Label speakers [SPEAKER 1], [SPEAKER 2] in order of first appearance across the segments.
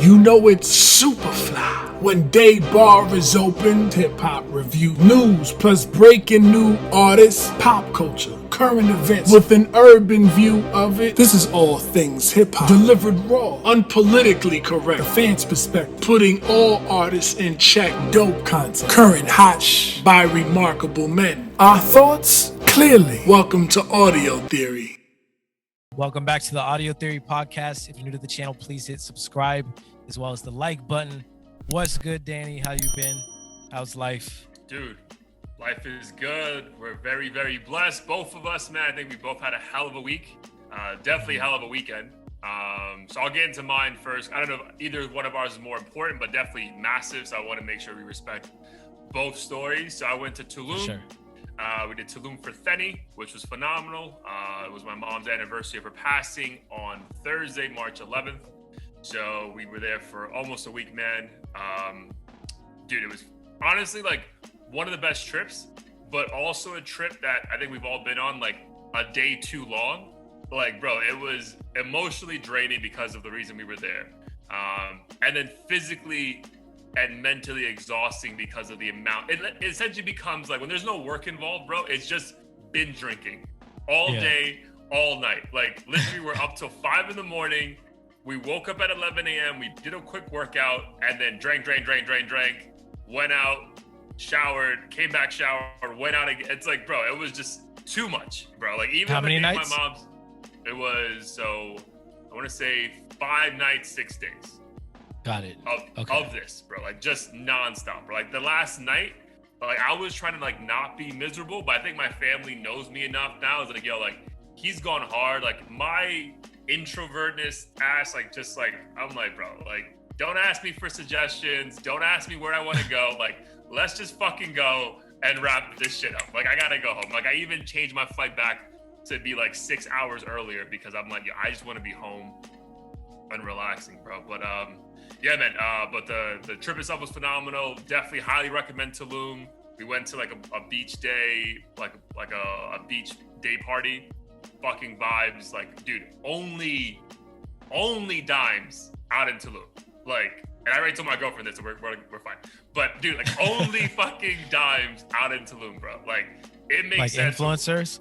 [SPEAKER 1] You know it's super fly when Day Bar is opened. Hip-hop review, news, plus breaking new artists, pop culture, current events with an urban view of it. This is all things hip-hop, delivered raw, unpolitically correct, the fans' perspective, putting all artists in check. Dope content, current hot by remarkable men. Our thoughts, clearly. Welcome to Audio Theory.
[SPEAKER 2] Welcome back to the Audio Theory podcast. If you're new to the channel, please hit subscribe as well as the like button. What's good, Danny? How you been? How's life?
[SPEAKER 3] Dude, life is good. We're very, very blessed. Both of us, man. I think we both had a hell of a week. Definitely a hell of a weekend. So I'll get into mine first. I don't know if either one of ours is more important, but definitely massive. So I want to make sure we respect both stories. So I went to Tulum.
[SPEAKER 2] Sure.
[SPEAKER 3] We did Tulum for Shetty, which was phenomenal. It was my mom's anniversary of her passing on Thursday, March 11th. So we were there for almost a week, man. Dude, it was honestly like one of the best trips, but also a trip that I think we've all been on like a day too long. Like, bro, it was emotionally draining because of the reason we were there. And then physically and mentally exhausting because of the amount. It essentially becomes like when there's no work involved, bro, it's just binge drinking all day, all night. Like literally we're up till 5 a.m. We woke up at 11 a.m. We did a quick workout and then drank, went out, showered, came back, showered, went out again. It's like, bro, it was just too much, bro. Like even
[SPEAKER 2] how many nights?
[SPEAKER 3] My mom's, it was, so I want to say 5 nights, 6 days.
[SPEAKER 2] Got it.
[SPEAKER 3] Of this, bro, like just nonstop, bro. Like the last night, like I was trying to like not be miserable, but I think my family knows me enough now. It's like, yo, like he's gone hard. Like my introvertness ass, like just like I'm like, bro, like don't ask me for suggestions. Don't ask me where I want to go. Like let's just fucking go and wrap this shit up. Like I gotta go home. Like I even changed my flight back to be like 6 hours earlier because I'm like, yo, I just want to be home and relaxing, bro. But yeah, man. But the trip itself was phenomenal. Definitely highly recommend Tulum. We went to like a beach day, like a beach day party. Fucking vibes. Like, dude, only dimes out in Tulum. Like, and I already told my girlfriend this, so we're fine. But dude, like only fucking dimes out in Tulum, bro. Like, it makes
[SPEAKER 2] like
[SPEAKER 3] sense.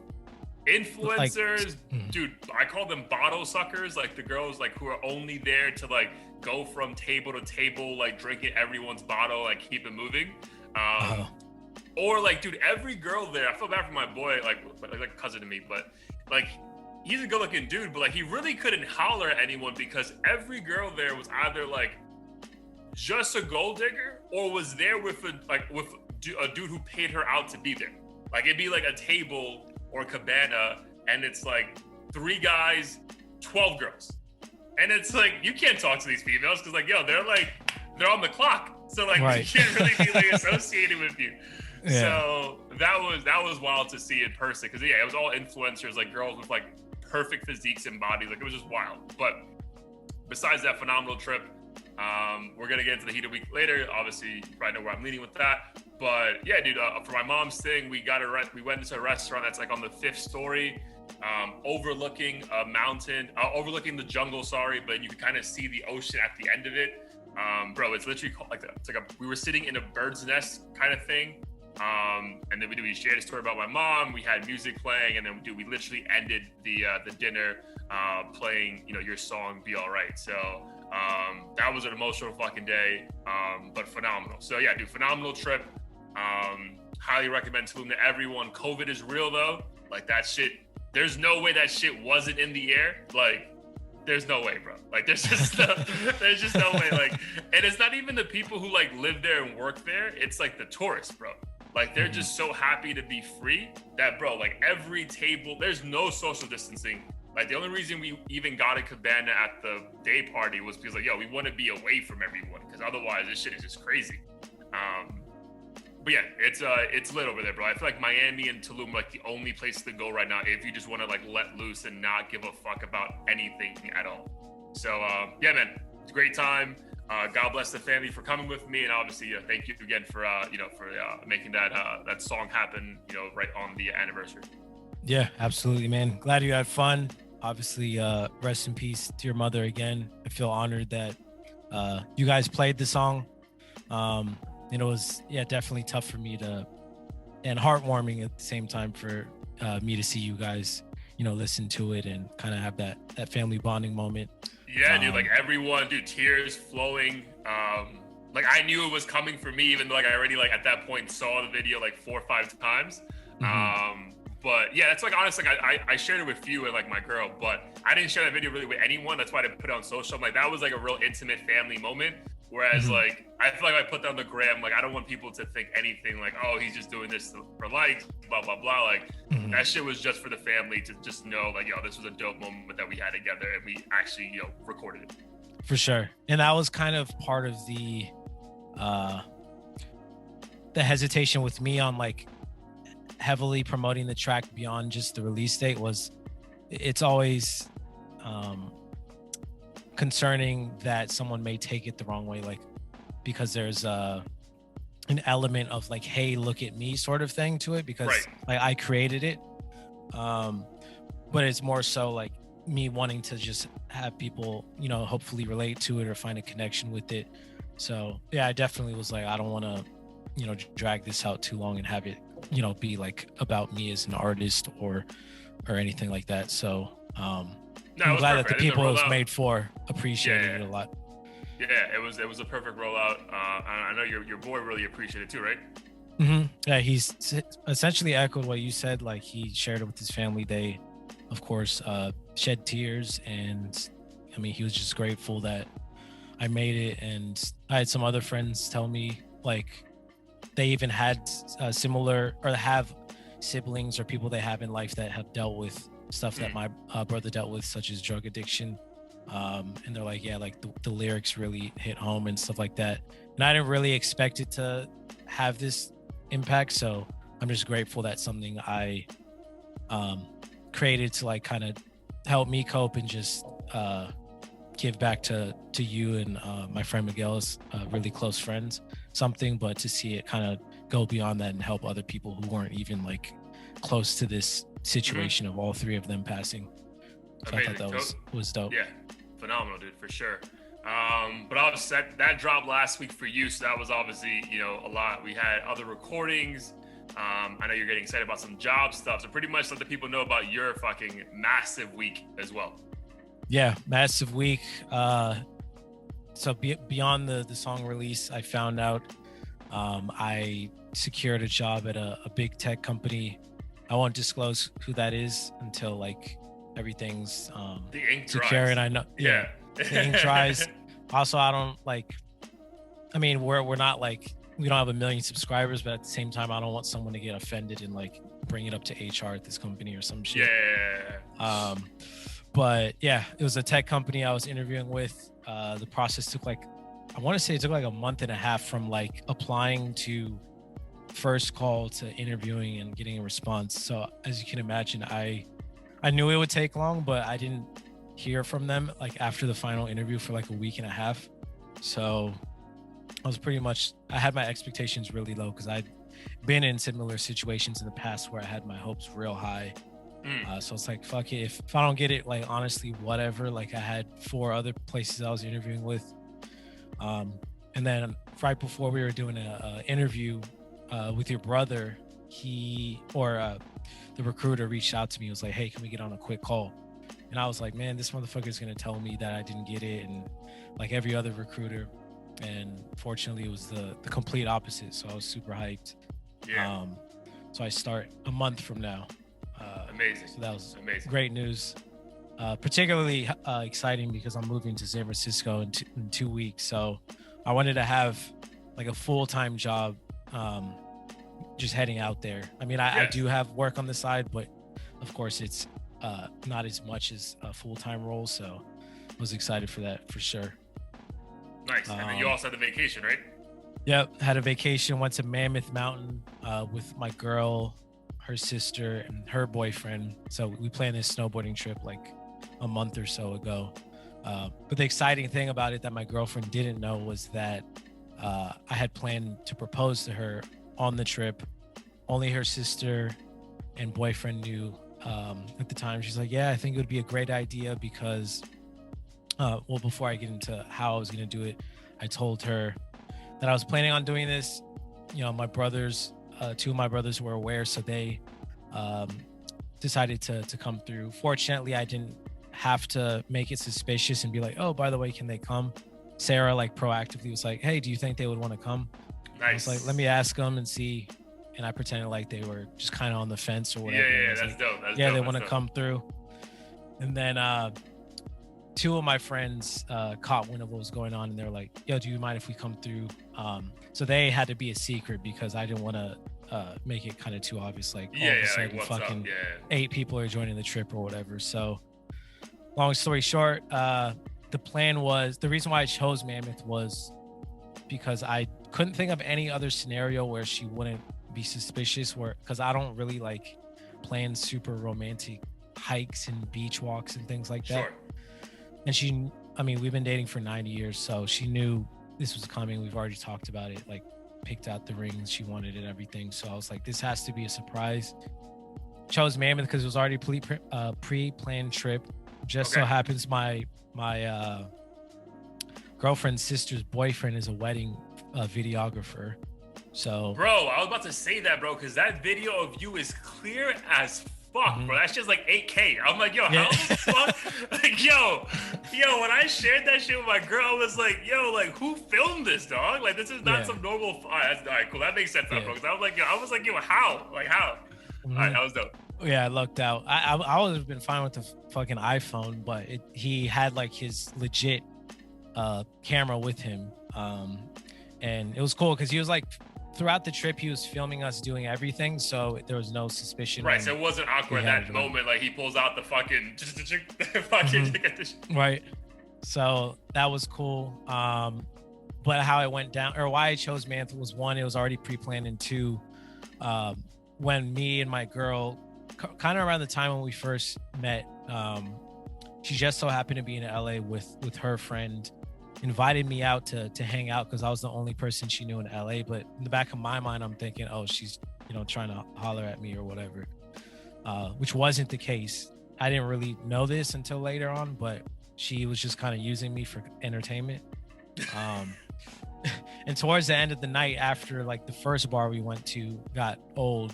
[SPEAKER 2] Influencers,
[SPEAKER 3] dude, I call them bottle suckers, like the girls like who are only there to like go from table to table, like drinking everyone's bottle, like keep it moving. Or like, dude, every girl there, I feel bad for my boy, like a cousin to me, but like he's a good looking dude, but like he really couldn't holler at anyone because every girl there was either like just a gold digger or was there with a dude who paid her out to be there. Like it'd be like a table or cabana, and it's like 3 guys, 12 girls. And it's like, you can't talk to these females because like, yo, they're on the clock. So like, right. You can't really be like associated with you. Yeah. So that was wild to see in person. Cause yeah, it was all influencers, like girls with like perfect physiques and bodies. Like it was just wild. But besides that phenomenal trip, we're going to get into the heat of the week later. Obviously you probably know where I'm leading with that. But yeah, dude, for my mom's thing, we went into a restaurant that's like on the 5th story, overlooking a mountain, overlooking the jungle, but you can kind of see the ocean at the end of it. Bro, it's literally called we were sitting in a bird's nest kind of thing. And then we shared a story about my mom. We had music playing, and then we literally ended the dinner playing, your song "Be All Right." So that was an emotional fucking day, but phenomenal. So yeah, dude, phenomenal trip. Highly recommend Tulum to everyone. COVID is real though. Like that shit, there's no way that shit wasn't in the air. Like, there's no way, bro. Like there's just no way. Like, and it's not even the people who like live there and work there. It's like the tourists, bro. Like they're just so happy to be free that, bro, like every table, there's no social distancing. Like the only reason we even got a cabana at the day party was because like, yo, we want to be away from everyone because otherwise this shit is just crazy. But yeah, it's lit over there, bro. I feel like Miami and Tulum are like the only place to go right now if you just want to like let loose and not give a fuck about anything at all. So yeah, man, it's a great time. God bless the family for coming with me, and obviously thank you again for making that song happen, right on the anniversary.
[SPEAKER 2] Yeah, absolutely, man. Glad you had fun. Obviously, rest in peace to your mother again. I feel honored that you guys played the song. And it was definitely tough for me and heartwarming at the same time for me to see you guys, listen to it and kind of have that family bonding moment.
[SPEAKER 3] Yeah, dude, like everyone, dude, tears flowing. Like I knew it was coming for me, even though like I already like at that point saw the video like 4 or 5 times. But yeah, that's like honestly, like I shared it with you and like my girl, but I didn't share that video really with anyone. That's why I didn't put it on social. Like that was like a real intimate family moment. Whereas like I feel like I put that on the gram, like I don't want people to think anything like, oh, he's just doing this for likes, blah blah blah. Like that shit was just for the family to just know, like, yo, this was a dope moment that we had together, and we actually recorded it.
[SPEAKER 2] For sure. And that was kind of part of the hesitation with me on like heavily promoting the track beyond just the release date. Was it's always concerning that someone may take it the wrong way, like because there's an element of like, hey, look at me sort of thing to it, because like I created it, but it's more so like me wanting to just have people hopefully relate to it or find a connection with it. So yeah, I definitely was like, I don't want to drag this out too long and have it be like about me as an artist or anything like that. So I'm glad that the people it was made for appreciated it a lot.
[SPEAKER 3] Yeah, it was a perfect rollout. I know your boy really appreciated it too, right?
[SPEAKER 2] Yeah, he's essentially echoed what you said. Like he shared it with his family. They, of course, shed tears, and I mean, he was just grateful that I made it. And I had some other friends tell me like they even had similar or have siblings or people they have in life that have dealt with stuff that my brother dealt with, such as drug addiction. And they're like, yeah, like the lyrics really hit home and stuff like that. And I didn't really expect it to have this impact. So I'm just grateful that something I created to like kind of help me cope and just give back to you and my friend Miguel's really close friends something, but to see it kind of go beyond that and help other people who weren't even like close to this situation of all 3 of them passing. So I thought that was dope.
[SPEAKER 3] Yeah, phenomenal, dude, for sure. But I was set, that dropped last week for you, so that was obviously a lot. We had other recordings. I know you're getting excited about some job stuff, so pretty much let the people know about your fucking massive week as well.
[SPEAKER 2] Yeah, massive week. So beyond the song release, I found out I secured a job at a big tech company. I won't disclose who that is until like everything's
[SPEAKER 3] the ink
[SPEAKER 2] secure
[SPEAKER 3] dries.
[SPEAKER 2] and I know the ink dries. Also, I don't like, I mean, we're not like, we don't have 1 million subscribers, but at the same time, I don't want someone to get offended and like bring it up to HR at this company or some shit.
[SPEAKER 3] Yeah.
[SPEAKER 2] But yeah, it was a tech company I was interviewing with. The process took like, I want to say it took like a month and a half from like applying to first call to interviewing and getting a response. So as you can imagine, I knew it would take long, but I didn't hear from them like after the final interview for like a week and a half. So I was I had my expectations really low because I'd been in similar situations in the past where I had my hopes real high. So it's like, fuck it. If I don't get it, like, honestly, whatever. Like I had 4 other places I was interviewing with. And then right before we were doing an interview with your brother, the recruiter reached out to me. He was like, hey, can we get on a quick call? And I was like, man, this motherfucker is going to tell me that I didn't get it. And like every other recruiter. And fortunately, it was the complete opposite. So I was super hyped.
[SPEAKER 3] Yeah.
[SPEAKER 2] So I start a month from now.
[SPEAKER 3] Amazing.
[SPEAKER 2] So that was
[SPEAKER 3] amazing.
[SPEAKER 2] Great news. Particularly exciting because I'm moving to San Francisco in 2 weeks. So I wanted to have like a full-time job just heading out there. I mean, I do have work on the side, but of course it's not as much as a full-time role. So I was excited for that for sure.
[SPEAKER 3] Nice. And then you also had the vacation, right?
[SPEAKER 2] Yep. Had a vacation, went to Mammoth Mountain with my girl, her sister, and her boyfriend. So we planned this snowboarding trip like a month or so ago. But the exciting thing about it that my girlfriend didn't know was that I had planned to propose to her on the trip. Only her sister and boyfriend knew at the time. She's like, yeah, I think it would be a great idea because well, before I get into how I was going to do it, I told her that I was planning on doing this. My brothers, two of my brothers were aware, so they um, decided to come through. Fortunately, I didn't have to make it suspicious and be like, oh, by the way, can they come? Sarah like proactively was like, hey, do you think they would want to come?
[SPEAKER 3] Nice.
[SPEAKER 2] I was like, let me ask them and see. And I pretended like they were just kind of on the fence or whatever.
[SPEAKER 3] Yeah, that's dope.
[SPEAKER 2] They want to come through. And then two of my friends caught wind of what was going on, and they're like, yo, do you mind if we come through? So they had to be a secret because I didn't want to make it kind of too obvious, like all of a sudden fucking 8 people are joining the trip or whatever. So long story short, the plan was, the reason why I chose Mammoth was because I couldn't think of any other scenario where she wouldn't be suspicious, because I don't really like plan super romantic hikes and beach walks and things like that.
[SPEAKER 3] Sure.
[SPEAKER 2] And we've been dating for 90 years, so she knew this was coming. We've already talked about it, like picked out the rings she wanted and everything. So I was like, this has to be a surprise. Chose Mammoth because it was already pre-planned trip. So happens my girlfriend's sister's boyfriend is a wedding videographer. So,
[SPEAKER 3] bro, I was about to say that, bro, because that video of you is clear as fuck, bro. That shit's like 8K. I'm like, yo, how the fuck? Like, yo, when I shared that shit with my girl, I was like, yo, like, who filmed this, dog? Like, this is not some normal. All right, cool. That makes sense, bro. Because I was like, yo, how? Like, how? All right, that was dope.
[SPEAKER 2] Yeah, I lucked out. I would have been fine with the fucking iPhone, but he had like his legit camera with him. And it was cool because he was like, throughout the trip, he was filming us doing everything, so there was no suspicion.
[SPEAKER 3] Right, so it wasn't awkward at that moment. Like he pulls out the fucking,
[SPEAKER 2] right. So that was cool. But how it went down, or why I chose Mammoth, was one, it was already pre-planned, and two, when me and my girl, kind of around the time when we first met, she just so happened to be in LA with her friend. Invited me out to hang out because I was the only person she knew in LA. But in the back of my mind, I'm thinking, oh, she's trying to holler at me or whatever, which wasn't the case. I didn't really know this until later on, but she was just kind of using me for entertainment. And towards the end of the night, after like the first bar we went to got old,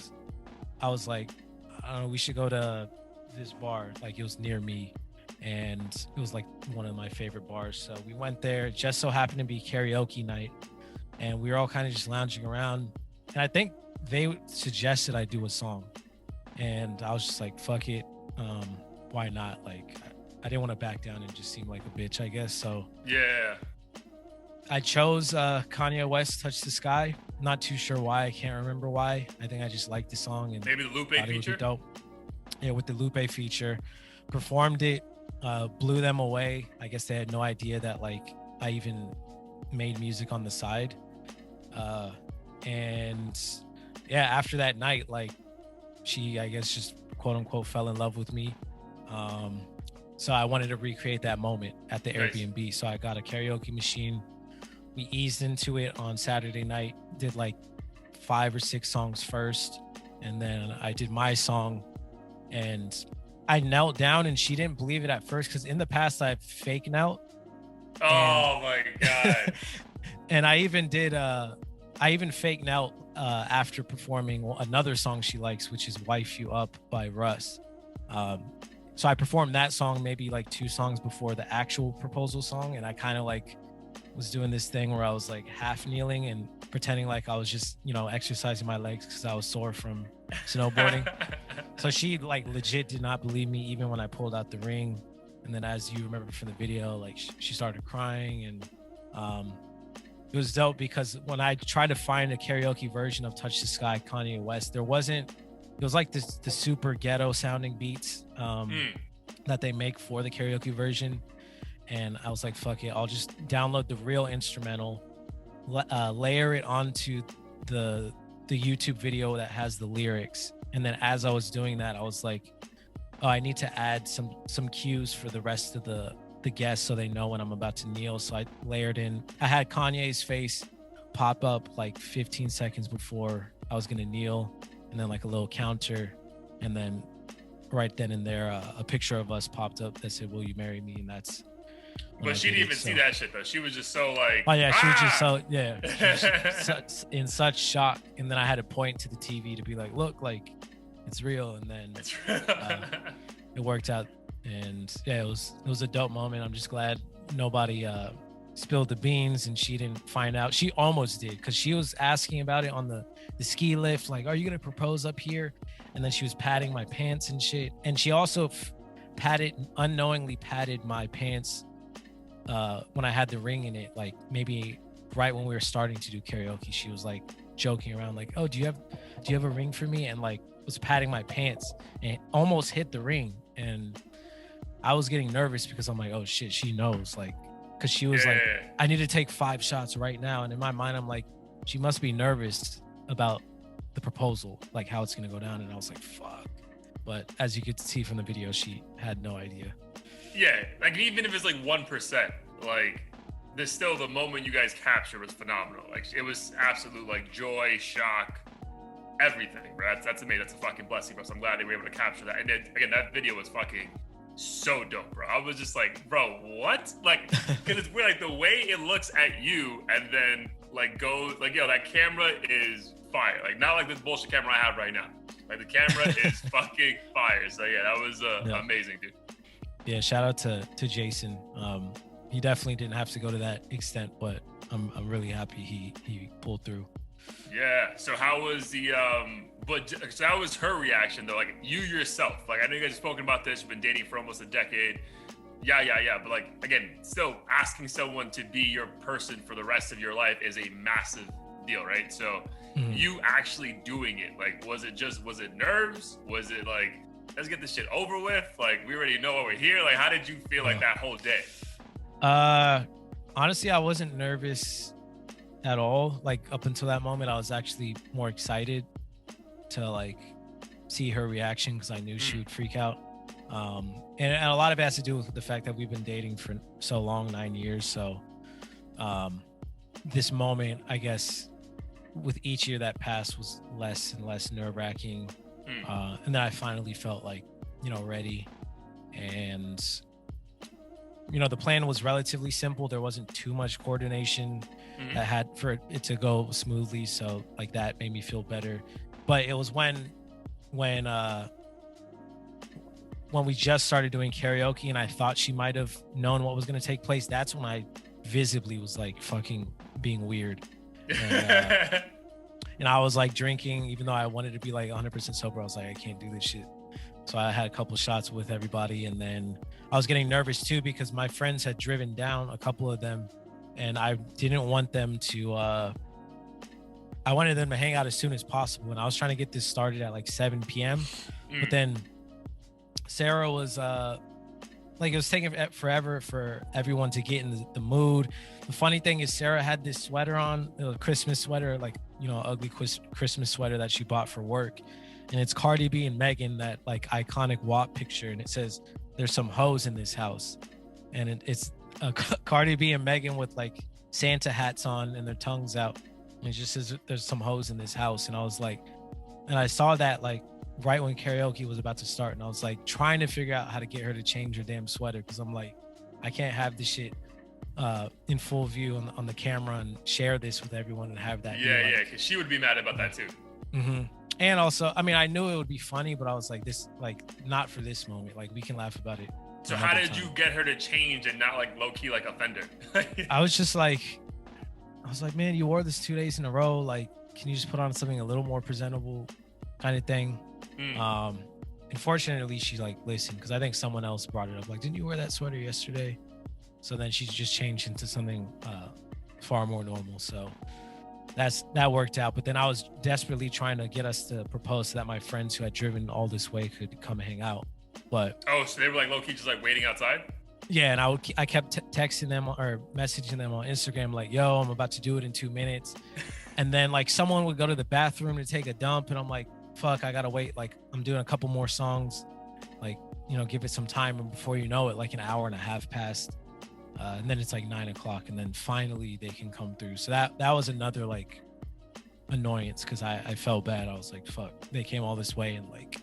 [SPEAKER 2] I was like, I don't know, we should go to this bar. Like it was near me. And it was like one of my favorite bars. So we went there. It just so happened to be karaoke night. And we were all kind of just lounging around. And I think they suggested I do a song. And I was just like, fuck it. Why not? Like, I didn't want to back down and just seem like a bitch, I guess. So
[SPEAKER 3] yeah,
[SPEAKER 2] I chose Kanye West, Touch the Sky. Not too sure why. I can't remember why. I think I just liked the song. And
[SPEAKER 3] maybe the Lupe feature?
[SPEAKER 2] Dope. Yeah, with the Lupe feature. Performed it. Blew them away. I guess they had no idea that like I even made music on the side. And yeah, after that night, like she, I guess, just quote unquote fell in love with me. So I wanted to recreate that moment at the Airbnb. So I got a karaoke machine. We eased into it on Saturday night, did like 5 or 6 songs first. And then I did my song, and I knelt down, and she didn't believe it at first because in the past I've fake knelt.
[SPEAKER 3] Oh my God.
[SPEAKER 2] And I even fake knelt after performing another song she likes, which is Wife You Up by Russ. So I performed that song maybe like 2 songs before the actual proposal song. And I kind of like was doing this thing where I was like half kneeling and pretending like I was just, exercising my legs because I was sore from snowboarding. So she like legit did not believe me even when I pulled out the ring. And then as you remember from the video, like she started crying. And it was dope because when I tried to find a karaoke version of Touch the Sky, Kanye West, it was like the super ghetto sounding beats that they make for the karaoke version. And I was like, fuck it, I'll just download the real instrumental, layer it onto the YouTube video that has the lyrics. And then as I was doing that, I was like, oh, I need to add some cues for the rest of the guests so they know when I'm about to kneel. So I layered in, I had Kanye's face pop up like 15 seconds before I was gonna kneel, and then like a little counter, and then right then and there a picture of us popped up that said, will you marry me? And that's
[SPEAKER 3] But she didn't even see that shit though. She was just so like,
[SPEAKER 2] oh yeah, she was just so, yeah, she was just in such shock. And then I had to point to the TV to be like, look, like it's real. And then it worked out. And yeah, it was a dope moment. I'm just glad nobody spilled the beans and she didn't find out. She almost did, because she was asking about it on the ski lift, like, are you gonna propose up here? And then she was patting my pants and shit. And she also unknowingly patted my pants when I had the ring in it, like maybe right when we were starting to do karaoke. She was like joking around, like, oh, do you have a ring for me? And like was patting my pants and almost hit the ring. And I was getting nervous because I'm like, oh shit, she knows, like, because she was like, I need to take 5 shots right now. And in my mind, I'm like, she must be nervous about the proposal, like how it's gonna go down. And I was like, fuck. But as you could see from the video, she had no idea.
[SPEAKER 3] Yeah, like even if it's like 1%, like there's still the moment you guys captured was phenomenal. Like it was absolute like joy, shock, everything, bro. That's amazing. That's a fucking blessing, bro. So I'm glad they were able to capture that. And then, again, that video was fucking so dope, bro. I was just like, bro, what? Like, because it's weird, like the way it looks at you and then like goes, like, yo, that camera is fire. Like not like this bullshit camera I have right now. Like the camera is fucking fire. So yeah, that was amazing, dude. Yeah,
[SPEAKER 2] shout out to Jason. He definitely didn't have to go to that extent, but I'm really happy he pulled through.
[SPEAKER 3] Yeah. So how was the so how was her reaction though? Like you yourself, like I know you guys have spoken about this, you've been dating for almost a decade. Yeah. But like again, still asking someone to be your person for the rest of your life is a massive deal, right? So you actually doing it, like was it nerves? Was it like, let's get this shit over with? Like we already know we're here. Like how did you feel like that whole day?
[SPEAKER 2] Honestly, I wasn't nervous at all. Like up until that moment, I was actually more excited to like see her reaction because I knew she would freak out. And a lot of it has to do with the fact that we've been dating for so long, 9 years. So this moment, I guess, with each year that passed was less and less nerve-wracking. And then I finally felt like, ready. And, the plan was relatively simple. There wasn't too much coordination that had for it to go smoothly. So like that made me feel better. But it was when we just started doing karaoke and I thought she might have known what was going to take place. That's when I visibly was like fucking being weird. And I was like drinking, even though I wanted to be like 100% sober. I was like, I can't do this shit. So I had a couple shots with everybody. And then I was getting nervous too, because my friends had driven down, a couple of them, and I didn't want them to, I wanted them to hang out as soon as possible. And I was trying to get this started at like 7 p.m. But then Sarah was, like it was taking forever for everyone to get in the mood. The funny thing is Sarah had this sweater on, a Christmas sweater, like, ugly Christmas sweater that she bought for work. And it's Cardi B and Megan, that like iconic WAP picture. And it says, there's some hoes in this house. And it's Cardi B and Megan with like Santa hats on and their tongues out. And it just says, there's some hoes in this house. And I was like, and I saw that like right when karaoke was about to start. And I was like trying to figure out how to get her to change her damn sweater. Cause I'm like, I can't have this shit in full view on the camera and share this with everyone and have that.
[SPEAKER 3] Yeah. Cause she would be mad about that too.
[SPEAKER 2] And also, I mean, I knew it would be funny, but I was like, this, like, not for this moment. Like, we can laugh about it.
[SPEAKER 3] So how did you get her to change and not like low key, like offend her?
[SPEAKER 2] I was like, man, you wore this 2 days in a row. Like, can you just put on something a little more presentable kind of thing? Unfortunately, she like listened, because I think someone else brought it up. Like, didn't you wear that sweater yesterday? So then she just changed into something far more normal. So that worked out. But then I was desperately trying to get us to propose so that my friends who had driven all this way could come hang out. But
[SPEAKER 3] so they were like low key just like waiting outside?
[SPEAKER 2] Yeah, and I kept texting them or messaging them on Instagram like, yo, I'm about to do it in 2 minutes. And then like someone would go to the bathroom to take a dump and I'm like, fuck, I gotta wait. Like I'm doing a couple more songs, like, give it some time. And before you know it, like an hour and a half passed. And then it's like 9 o'clock and then finally they can come through. So that was another like annoyance, because I felt bad. I was like, fuck, they came all this way and like,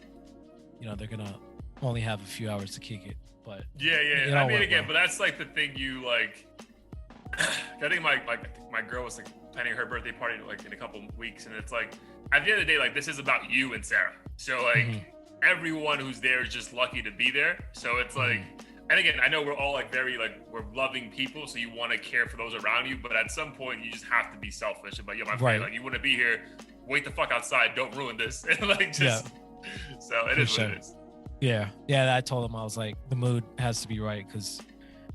[SPEAKER 2] they're gonna only have a few hours to kick it. But
[SPEAKER 3] yeah.
[SPEAKER 2] it
[SPEAKER 3] I
[SPEAKER 2] all
[SPEAKER 3] mean,
[SPEAKER 2] went
[SPEAKER 3] again,
[SPEAKER 2] well.
[SPEAKER 3] but that's like the thing you like. I think my girl was like planning her birthday party like in a couple weeks, and it's like at the end of the day, like this is about you and Sarah. So like everyone who's there is just lucky to be there. So it's like, and again, I know we're all like very like we're loving people, so you want to care for those around you, but at some point you just have to be selfish about my friend, like you want to be here, wait the fuck outside, don't ruin this, and like just so it is what it is.
[SPEAKER 2] Yeah. I told him, I was like, the mood has to be right, because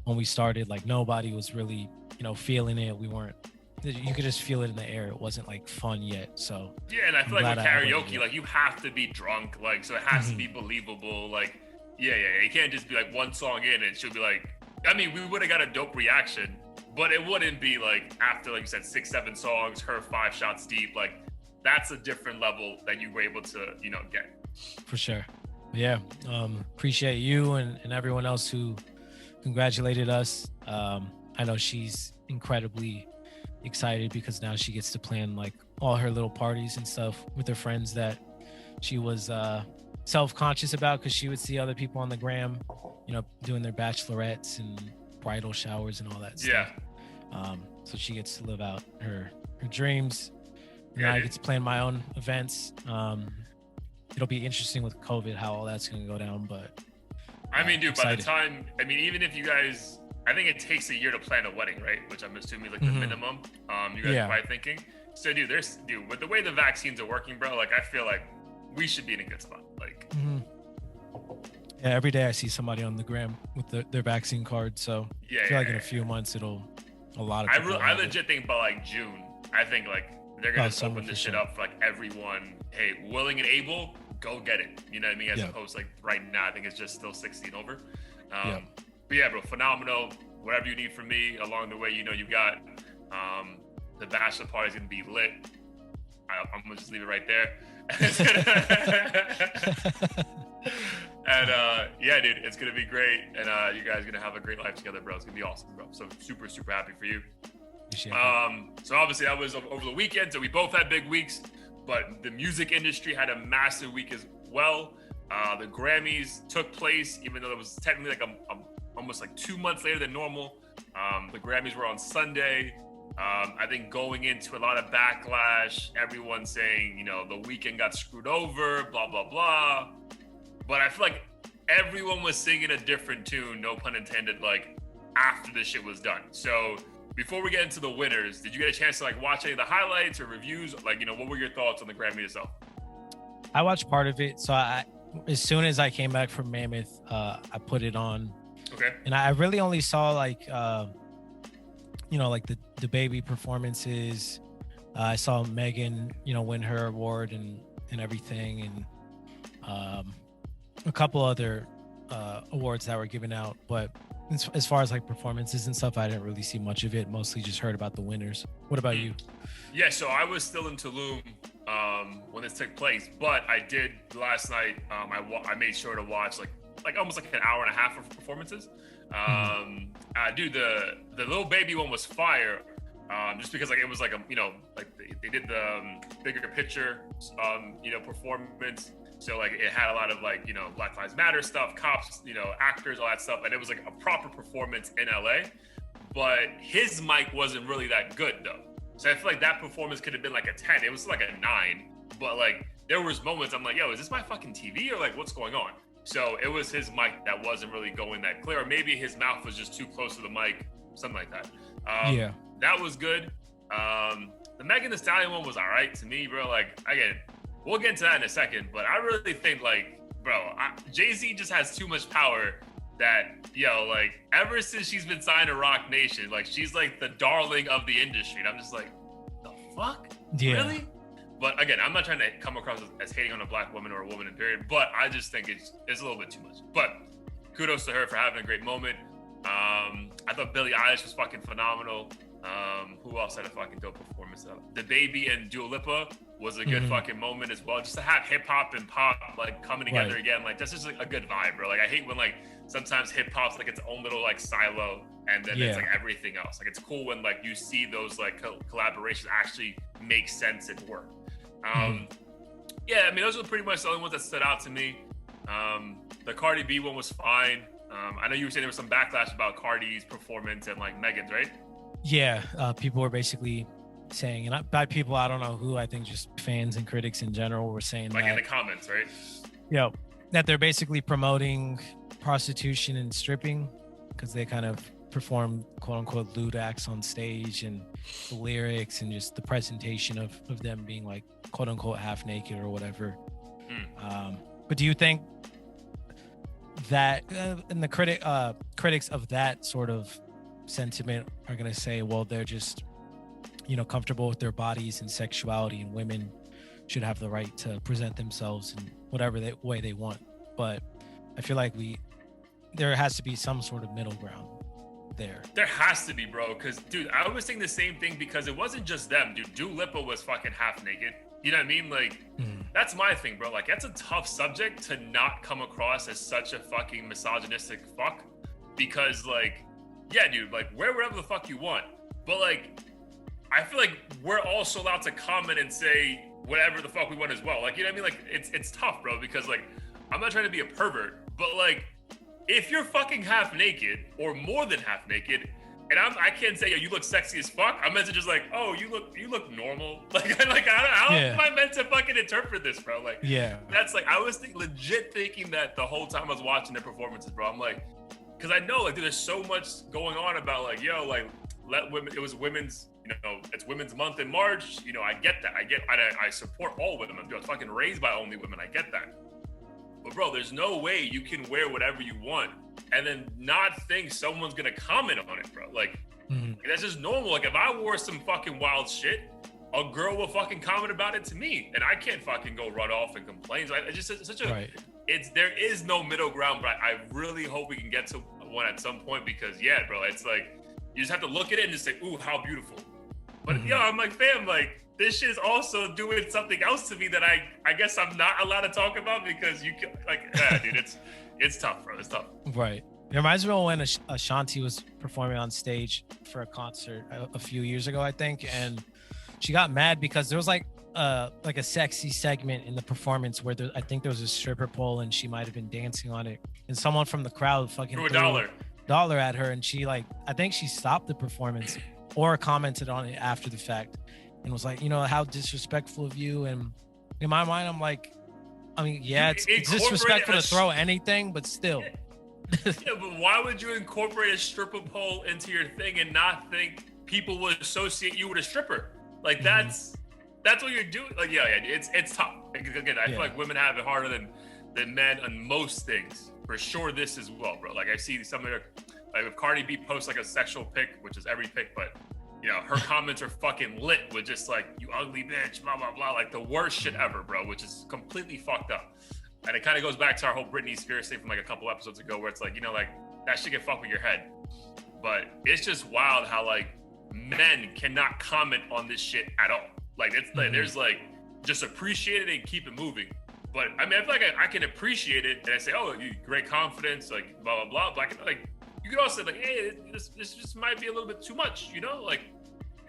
[SPEAKER 2] when we started, like nobody was really, feeling it. We weren't. You could just feel it in the air. It wasn't like fun yet. So
[SPEAKER 3] yeah, and I feel like with karaoke, like you have to be drunk, like so it has to be believable. Like yeah, you can't just be like one song in and she'll be like. I mean, we would have got a dope reaction, but it wouldn't be like after, like you said, 6-7 songs, her 5 shots deep. Like that's a different level that you were able to, get.
[SPEAKER 2] For sure. Yeah. Appreciate you and everyone else who congratulated us. I know she's incredibly excited because now she gets to plan like all her little parties and stuff with her friends that she was self-conscious about, because she would see other people on the gram, doing their bachelorettes and bridal showers and all that stuff. So she gets to live out her dreams. And I get to plan my own events. It'll be interesting with COVID how all that's going to go down, but
[SPEAKER 3] I mean, dude,
[SPEAKER 2] excited.
[SPEAKER 3] by the time, even if you guys, I think it takes a year to plan a wedding, right? Which I'm assuming like the minimum. You guys are probably thinking. So, dude, with the way the vaccines are working, bro, like I feel like we should be in a good spot. Like,
[SPEAKER 2] yeah, every day I see somebody on the gram with their vaccine card. So I feel like in a few months a lot of people.
[SPEAKER 3] I legit think by like June, I think like they're gonna open this shit up for like everyone. Hey, willing and able, go get it. You know what I mean? As opposed to like right now, I think it's just still 16 over. But yeah, bro, phenomenal. Whatever you need from me along the way, you got. The bachelor party's gonna be lit. I'm gonna just leave it right there. And yeah, dude, it's gonna be great, and you guys are gonna have a great life together, bro. It's gonna be awesome, bro. So super, super happy for you. So obviously that was over the weekend, so we both had big weeks, but the music industry had a massive week as well. The Grammys took place, even though it was technically like almost like 2 months later than normal. The Grammys were on Sunday. I think going into a lot of backlash, everyone saying, the weekend got screwed over, blah, blah, blah. But I feel like everyone was singing a different tune, no pun intended, like after this shit was done. So before we get into the winners, did you get a chance to like watch any of the highlights or reviews? Like, what were your thoughts on the Grammy itself?
[SPEAKER 2] I watched part of it. So as soon as I came back from Mammoth, I put it on.
[SPEAKER 3] Okay.
[SPEAKER 2] And I really only saw like, like the baby performances. I saw Megan, win her award and everything. And a couple other awards that were given out. But as far as like performances and stuff, I didn't really see much of it. Mostly just heard about the winners. What about you?
[SPEAKER 3] Yeah, so I was still in Tulum when this took place, but I did last night. I made sure to watch like almost like an hour and a half of performances. Dude, the little baby one was fire. Just because like it was like like they did the bigger picture performance. So like it had a lot of like Black Lives Matter stuff, cops, actors, all that stuff, and it was like a proper performance in LA. But his mic wasn't really that good though. So I feel like that performance could have been like a 10. It was like a 9. But like there was moments I'm like, yo, is this my fucking TV or like what's going on? So it was his mic that wasn't really going that clear, or maybe his mouth was just too close to the mic, something like that. That was good. The Megan Thee Stallion one was all right to me, bro. Like again, we'll get into that in a second, but I really think like, bro, Jay-Z just has too much power that, like ever since she's been signed to Rock Nation, like she's like the darling of the industry. And I'm just like, the fuck? Yeah. Really? But again, I'm not trying to come across as hating on a black woman or a woman in period, but I just think it's a little bit too much. But kudos to her for having a great moment. I thought Billie Eilish was fucking phenomenal. Who else had a fucking dope performance? The Baby and Dua Lipa was a good fucking moment as well. Just to have hip hop and pop like coming together again, like that's just like a good vibe, bro. Like I hate when like sometimes hip hop's like its own little like silo, and then it's like everything else. Like it's cool when like you see those like collaborations actually make sense and work. Yeah, I mean those were pretty much the only ones that stood out to me. The Cardi B one was fine. I know you were saying there was some backlash about Cardi's performance and like Megan's, right?
[SPEAKER 2] Yeah, people were basically saying, and by people, I don't know who, I think just fans and critics in general were saying
[SPEAKER 3] like
[SPEAKER 2] that,
[SPEAKER 3] in the comments, right?
[SPEAKER 2] That they're basically promoting prostitution and stripping because they kind of perform quote unquote lewd acts on stage, and the lyrics and just the presentation of them being like quote unquote half naked or whatever. But do you think that and the critics of that sort of sentiment are going to say, well, they're just, comfortable with their bodies and sexuality, and women should have the right to present themselves in whatever way they want? But I feel like there has to be some sort of middle ground there.
[SPEAKER 3] There has to be, bro. Because, dude, I was thinking the same thing, because it wasn't just them, dude. Dua Lipa was fucking half naked. You know what I mean? Like, that's my thing, bro. Like, that's a tough subject to not come across as such a fucking misogynistic fuck. Because, like, yeah, dude, like, wear whatever the fuck you want. But, like, I feel like we're also allowed to comment and say whatever the fuck we want as well. Like, you know what I mean? Like, it's tough, bro. Because, like, I'm not trying to be a pervert, but, like, if you're fucking half naked or more than half naked, and I can't say, yo, you look sexy as fuck. I'm meant to just like, oh, you look normal. How am I meant to fucking interpret this, bro? Like, that's like, I was legit thinking that the whole time I was watching their performances, bro. I'm like, because I know, like, dude, there's so much going on about, like, yo, like, let women. It was women's, it's Women's Month in March. I get that. I support all women. I was fucking raised by only women. I get that. But bro, there's no way you can wear whatever you want and then not think someone's gonna comment on it, bro. Like, that's just normal. Like, if I wore some fucking wild shit, a girl will fucking comment about it to me, and I can't fucking go run off and complain. So it's just such a,
[SPEAKER 2] right.
[SPEAKER 3] There is no middle ground, but I really hope we can get to one at some point, because yeah, bro, it's like, you just have to look at it and just say, ooh, how beautiful. But I'm like, fam, like, this shit is also doing something else to me that I guess I'm not allowed to talk about, because you can, like, dude, it's tough, bro. It's tough.
[SPEAKER 2] Right. It reminds me of when Ashanti was performing on stage for a concert a few years ago, I think, and she got mad because there was like a sexy segment in the performance where I think there was a stripper pole and she might have been dancing on it, and someone from the crowd fucking
[SPEAKER 3] threw
[SPEAKER 2] a dollar at her, and she, like, I think she stopped the performance or commented on it after the fact and was like, how disrespectful of you. And in my mind, I'm like, I mean, yeah, it's disrespectful to throw anything, but still.
[SPEAKER 3] Yeah, but why would you incorporate a stripper pole into your thing and not think people would associate you with a stripper? Like, that's what you're doing. Like, yeah, it's tough. Again, I feel like women have it harder than men on most things. For sure, this as well, bro. Like, I see some of their, like, if Cardi B posts like a sexual pic, which is every pic, but her comments are fucking lit with just like, you ugly bitch, blah, blah, blah. Like, the worst shit ever, bro, which is completely fucked up. And it kind of goes back to our whole Britney Spears thing from like a couple episodes ago, where it's like, like, that shit can fuck with your head. But it's just wild how, like, men cannot comment on this shit at all. Like, it's like, there's like, just appreciate it and keep it moving. But I mean, I feel like I can appreciate it, and I say, oh, you great confidence, like, blah, blah, blah. But like, you could also say, like, hey, this just might be a little bit too much, like.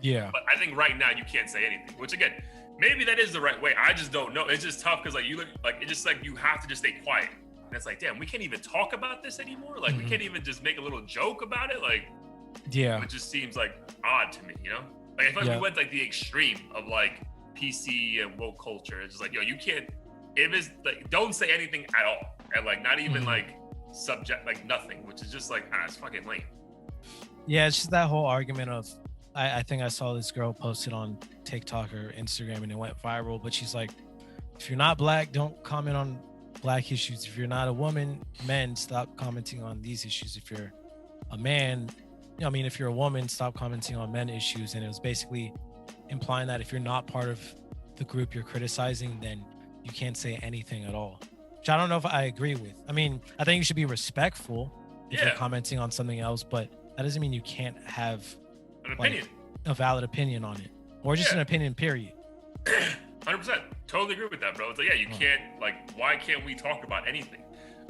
[SPEAKER 2] Yeah.
[SPEAKER 3] But I think right now you can't say anything, which, again, maybe that is the right way. I just don't know. It's just tough because, like, you look like, it's just like you have to just stay quiet. And it's like, damn, we can't even talk about this anymore. Like, we can't even just make a little joke about it. Like,
[SPEAKER 2] yeah,
[SPEAKER 3] it just seems like odd to me, Like, I feel like we went like the extreme of like PC and woke culture. It's just like, yo, you can't. If it's like, don't say anything at all, and like not even like subject, like nothing, which is just like, it's fucking lame.
[SPEAKER 2] Yeah, it's just that whole argument of, I think I saw this girl posted on TikTok or Instagram and it went viral, but she's like, if you're not black, don't comment on black issues. If you're not a woman, men, stop commenting on these issues. If you're a man, if you're a woman, stop commenting on men issues. And it was basically implying that if you're not part of the group you're criticizing, then you can't say anything at all, which I don't know if I agree with. I mean, I think you should be respectful if you're commenting on something else, but that doesn't mean you can't have
[SPEAKER 3] an opinion,
[SPEAKER 2] a valid opinion on it, or just an opinion, period.
[SPEAKER 3] 100%. Totally agree with that, bro. It's like, you can't, like, why can't we talk about anything?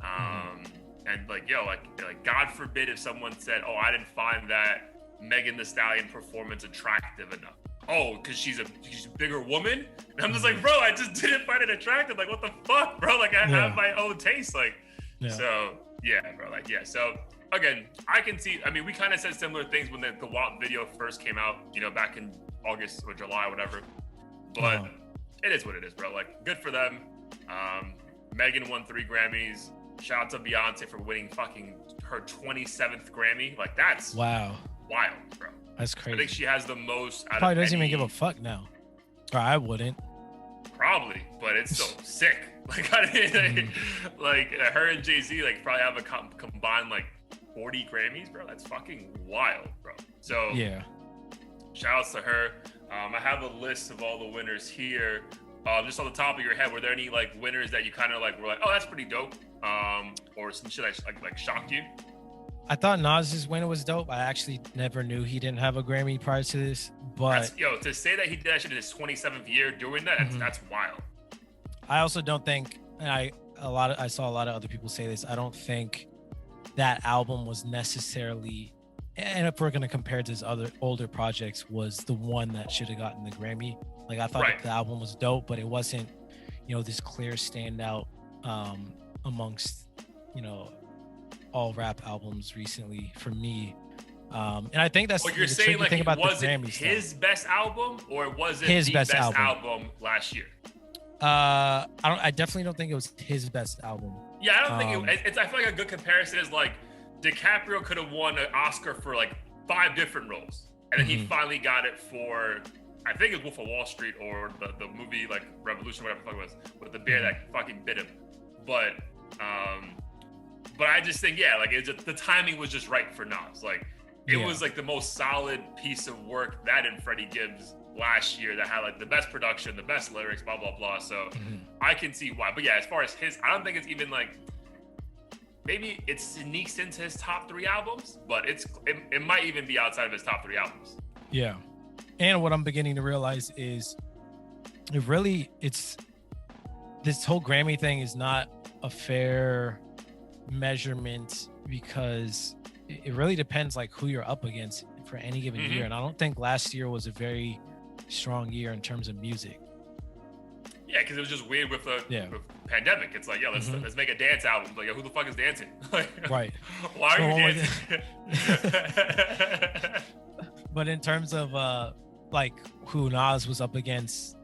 [SPEAKER 3] And like, like God forbid if someone said, oh, I didn't find that Megan Thee Stallion performance attractive enough. Oh, because she's a bigger woman? And I'm just like, bro, I just didn't find it attractive. Like, what the fuck, bro? Like, I have my own taste. Like, So yeah, bro. Like, yeah. So again, I can see. I mean, we kind of said similar things when the WAP video first came out. You know, back in August or July, whatever. But it is what it is, bro. Like, good for them. Megan won 3 Grammys. Shout out to Beyonce for winning fucking her 27th Grammy. Like, that's wild, bro.
[SPEAKER 2] That's crazy.
[SPEAKER 3] I think she has the most. Out
[SPEAKER 2] Probably
[SPEAKER 3] of
[SPEAKER 2] doesn't
[SPEAKER 3] any,
[SPEAKER 2] even give a fuck now. Or I wouldn't.
[SPEAKER 3] Probably, but it's so sick. Like, I mean, like her and Jay-Z like probably have a combined like 40 Grammys, bro. That's fucking wild, bro. So
[SPEAKER 2] yeah, shout
[SPEAKER 3] outs to her. I have a list of all the winners here. Just on the top of your head, were there any like winners that you kind of like were like, oh, that's pretty dope, or some shit like shocked you?
[SPEAKER 2] I thought Nas's winner was dope. I actually never knew he didn't have a Grammy prior to this, but
[SPEAKER 3] to say that he did that shit in his 27th year doing that, that's wild.
[SPEAKER 2] I also don't think, and I saw a lot of other people say this. I don't think that album was necessarily, and if we're gonna compare it to his other older projects, was the one that should have gotten the Grammy. Like, I thought the album was dope, but it wasn't, this clear standout amongst, all rap albums recently for me. And I think that's
[SPEAKER 3] you're saying like
[SPEAKER 2] thing about
[SPEAKER 3] it wasn't
[SPEAKER 2] the Grammys,
[SPEAKER 3] his best album, or was it
[SPEAKER 2] his
[SPEAKER 3] the
[SPEAKER 2] best
[SPEAKER 3] album last year?
[SPEAKER 2] I definitely don't think it was his best album.
[SPEAKER 3] Yeah, I don't think it's. I feel like a good comparison is like DiCaprio could have won an Oscar for like 5 different roles, and then he finally got it for, I think it's Wolf of Wall Street or the movie like Revolution, whatever the fuck it was, with the bear that fucking bit him. But I just think, like the timing was just right for Nas. Like, it was like the most solid piece of work, that and Freddie Gibbs last year, that had like the best production, the best lyrics, blah blah blah. So I can see why. But yeah, as far as his, I don't think it's even like, maybe it sneaks into his top 3 albums, but it might even be outside of his top 3 albums.
[SPEAKER 2] Yeah. And what I'm beginning to realize is it's this whole Grammy thing is not a fair measurement, because it really depends like who you're up against for any given year. And I don't think last year was a very strong year in terms of music.
[SPEAKER 3] Yeah, because it was just weird with the pandemic. It's like, let's make a dance album. Like, who the fuck is dancing? Like,
[SPEAKER 2] right.
[SPEAKER 3] Why are you dancing?
[SPEAKER 2] But in terms of like who Nas was up against,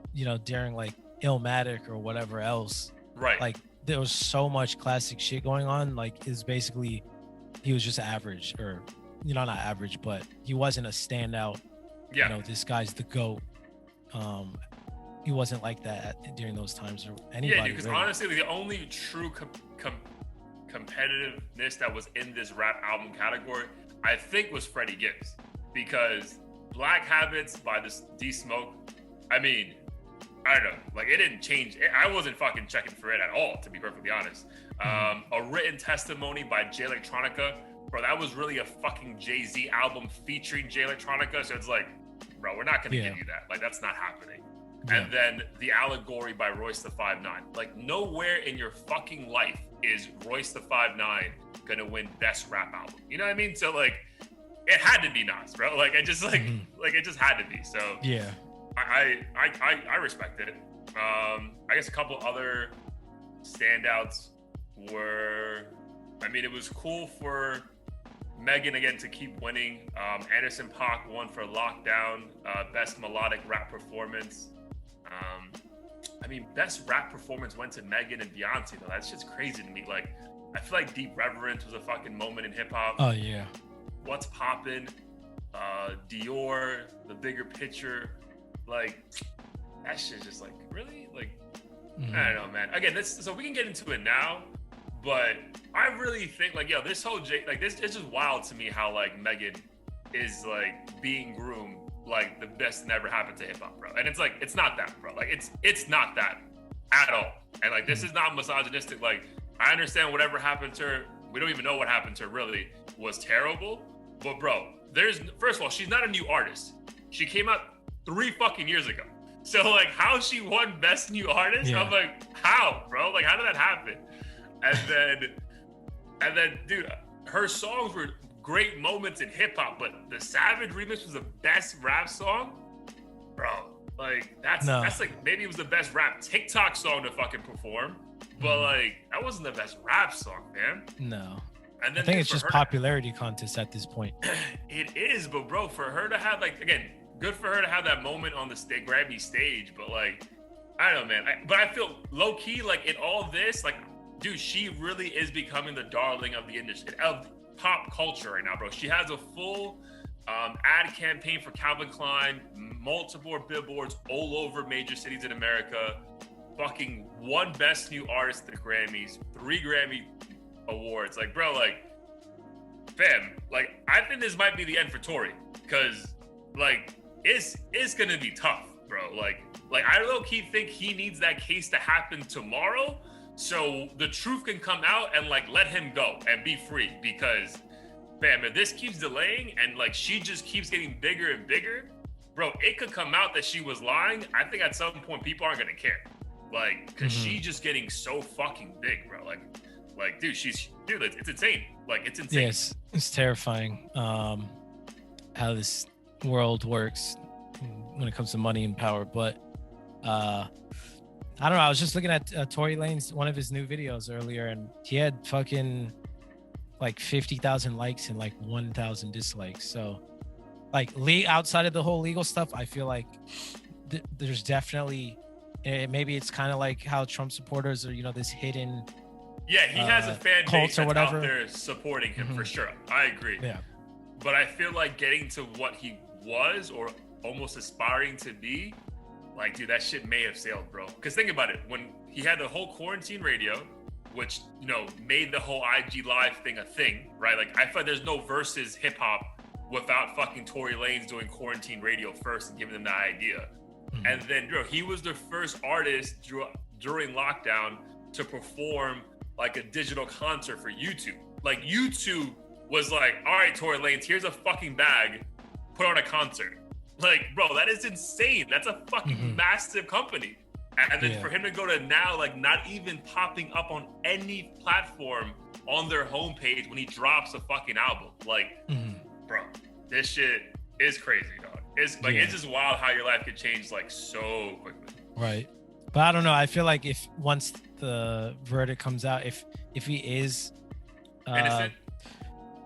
[SPEAKER 2] during like Illmatic or whatever else, right? Like, there was so much classic shit going on. Like, is basically he was just average, or not average, but he wasn't a standout. Yeah, this guy's the GOAT. He wasn't like that during those times, or anybody.
[SPEAKER 3] Yeah, because really, honestly, the only true competitiveness that was in this rap album category, I think, was Freddie Gibbs, because Black Habits by this D-Smoke, I mean, I don't know, like, it didn't change. I wasn't fucking checking for it at all, to be perfectly honest. A Written Testimony by Jay Electronica, bro, that was really a fucking Jay-Z album featuring Jay Electronica. So it's like, bro, we're not gonna give you that. Like, that's not happening. And then The Allegory by Royce the 5'9". Like, nowhere in your fucking life is Royce the 5'9" gonna win best rap album. You know what I mean? So like, it had to be Nas, bro. Like, it just like it just had to be. So yeah, I respect it. I guess a couple other standouts were, I mean, it was cool for Megan again to keep winning. Anderson .Paak won for Lockdown, best melodic rap performance. I mean, best rap performance went to Megan and Beyonce, though. That's just crazy to me. Like, I feel like Deep Reverence was a fucking moment in hip hop. Oh yeah. What's Poppin', Dior, The Bigger Picture, like, that shit's just like, really? Like, I don't know, man. Again, so we can get into it now, but I really think, like, yo, this whole this it's just wild to me how, like, Megan is, like, being groomed like the best that never happened to hip hop, bro. And it's like, it's not that, bro. Like, it's not that at all. And like, this is not misogynistic. Like, I understand whatever happened to her, we don't even know what happened to her, really, was terrible. But bro, first of all, she's not a new artist. She came out 3 fucking years ago. So like, how she won best new artist? Yeah. I'm like, how, bro? Like, how did that happen? And then, dude, her songs were great moments in hip hop, but the Savage remix was the best rap song, bro. Like that's
[SPEAKER 2] No.
[SPEAKER 3] like maybe it was the best rap TikTok song to fucking perform, but like that wasn't the best rap song, man.
[SPEAKER 2] No.
[SPEAKER 3] And then
[SPEAKER 2] I think it's
[SPEAKER 3] for
[SPEAKER 2] just
[SPEAKER 3] her
[SPEAKER 2] popularity contest at this point.
[SPEAKER 3] it is, but bro, for her to have like again, good for her to have that moment on the Grammy stage, but like I don't know, man. But I feel low key like in all this, like, dude, she really is becoming the darling of the industry, of pop culture right now, bro. She has a full ad campaign for Calvin Klein, multiple billboards all over major cities in America, fucking won Best New Artist at the Grammys, 3 Grammy awards. Like, bro, like, fam, like, I think this might be the end for Tory, because, like, it's gonna be tough, bro. Like I low-key think he needs that case to happen tomorrow, so the truth can come out and, like, let him go and be free, because fam, if this keeps delaying and like she just keeps getting bigger and bigger, bro, it could come out that she was lying. I think at some point people aren't gonna care, like, because she's just getting so fucking big, bro. Like, dude, it's insane. Like, it's insane.
[SPEAKER 2] Yes, it's terrifying how this world works when it comes to money and power. But I don't know. I was just looking at Tory Lanez, one of his new videos earlier, and he had fucking like 50,000 likes and like 1,000 dislikes. So like outside of the whole legal stuff, I feel like there's definitely maybe it's kind of like how Trump supporters are, you know, this hidden
[SPEAKER 3] he has a fan base
[SPEAKER 2] or
[SPEAKER 3] that's
[SPEAKER 2] whatever
[SPEAKER 3] out there supporting him for sure. I agree.
[SPEAKER 2] Yeah,
[SPEAKER 3] but I feel like getting to what he was or almost aspiring to be, like, dude, that shit may have sailed, bro. Because think about it, when he had the whole quarantine radio, which, you know, made the whole IG Live thing a thing, right? Like, I feel like there's no versus hip hop without fucking Tory Lanez doing quarantine radio first and giving them that idea. And then, bro, he was the first artist during lockdown to perform like a digital concert for YouTube. Like, YouTube was like, all right, Tory Lanez, here's a fucking bag, put on a concert. Like, bro, that is insane. That's a fucking massive company. And then for him to go to now, like, not even popping up on any platform on their homepage when he drops a fucking album. Like, bro, this shit is crazy, dog. It's like, it's just wild how your life could change, like, so quickly.
[SPEAKER 2] right. But I don't know. I feel like if once the verdict comes out, if he is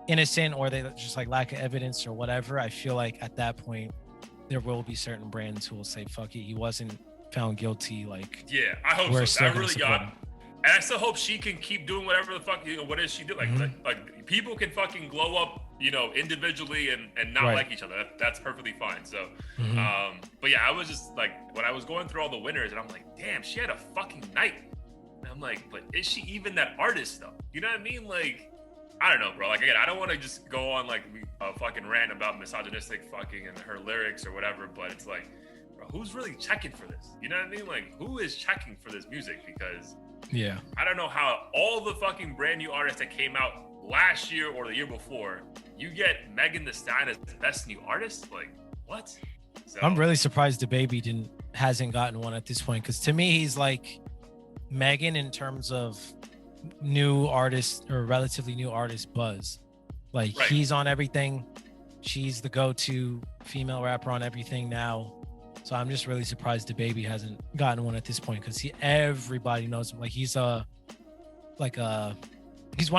[SPEAKER 2] innocent or they just like lack of evidence or whatever, I feel like at that point there will be certain brands who will say, fuck it, he wasn't found guilty. Like,
[SPEAKER 3] yeah, I hope so. I really got him. And I still hope she can keep doing whatever the fuck, you know, what does she do? Like people can fucking glow up, you know, individually and not like each other. That's perfectly fine. So, but yeah, I was just like, when I was going through all the winners and I'm like, damn, she had a fucking night. And I'm like, but is she even that artist though? You know what I mean? Like, I don't know, bro. Like, again, I don't want to just go on like a fucking rant about misogynistic fucking and her lyrics or whatever, but it's like, bro, who's really checking for this? You know what I mean? Like, who is checking for this music? Because I don't know how all the fucking brand new artists that came out last year or the year before, you get Megan Thee Stallion as the best new artist. Like, what? So,
[SPEAKER 2] I'm really surprised DaBaby hasn't gotten one at this point, because to me he's like Megan in terms of new artist or relatively new artist buzz. Like, he's on everything. She's the go-to female rapper on everything now. So I'm just really surprised DaBaby hasn't gotten one at this point, because everybody knows him. Like, he's one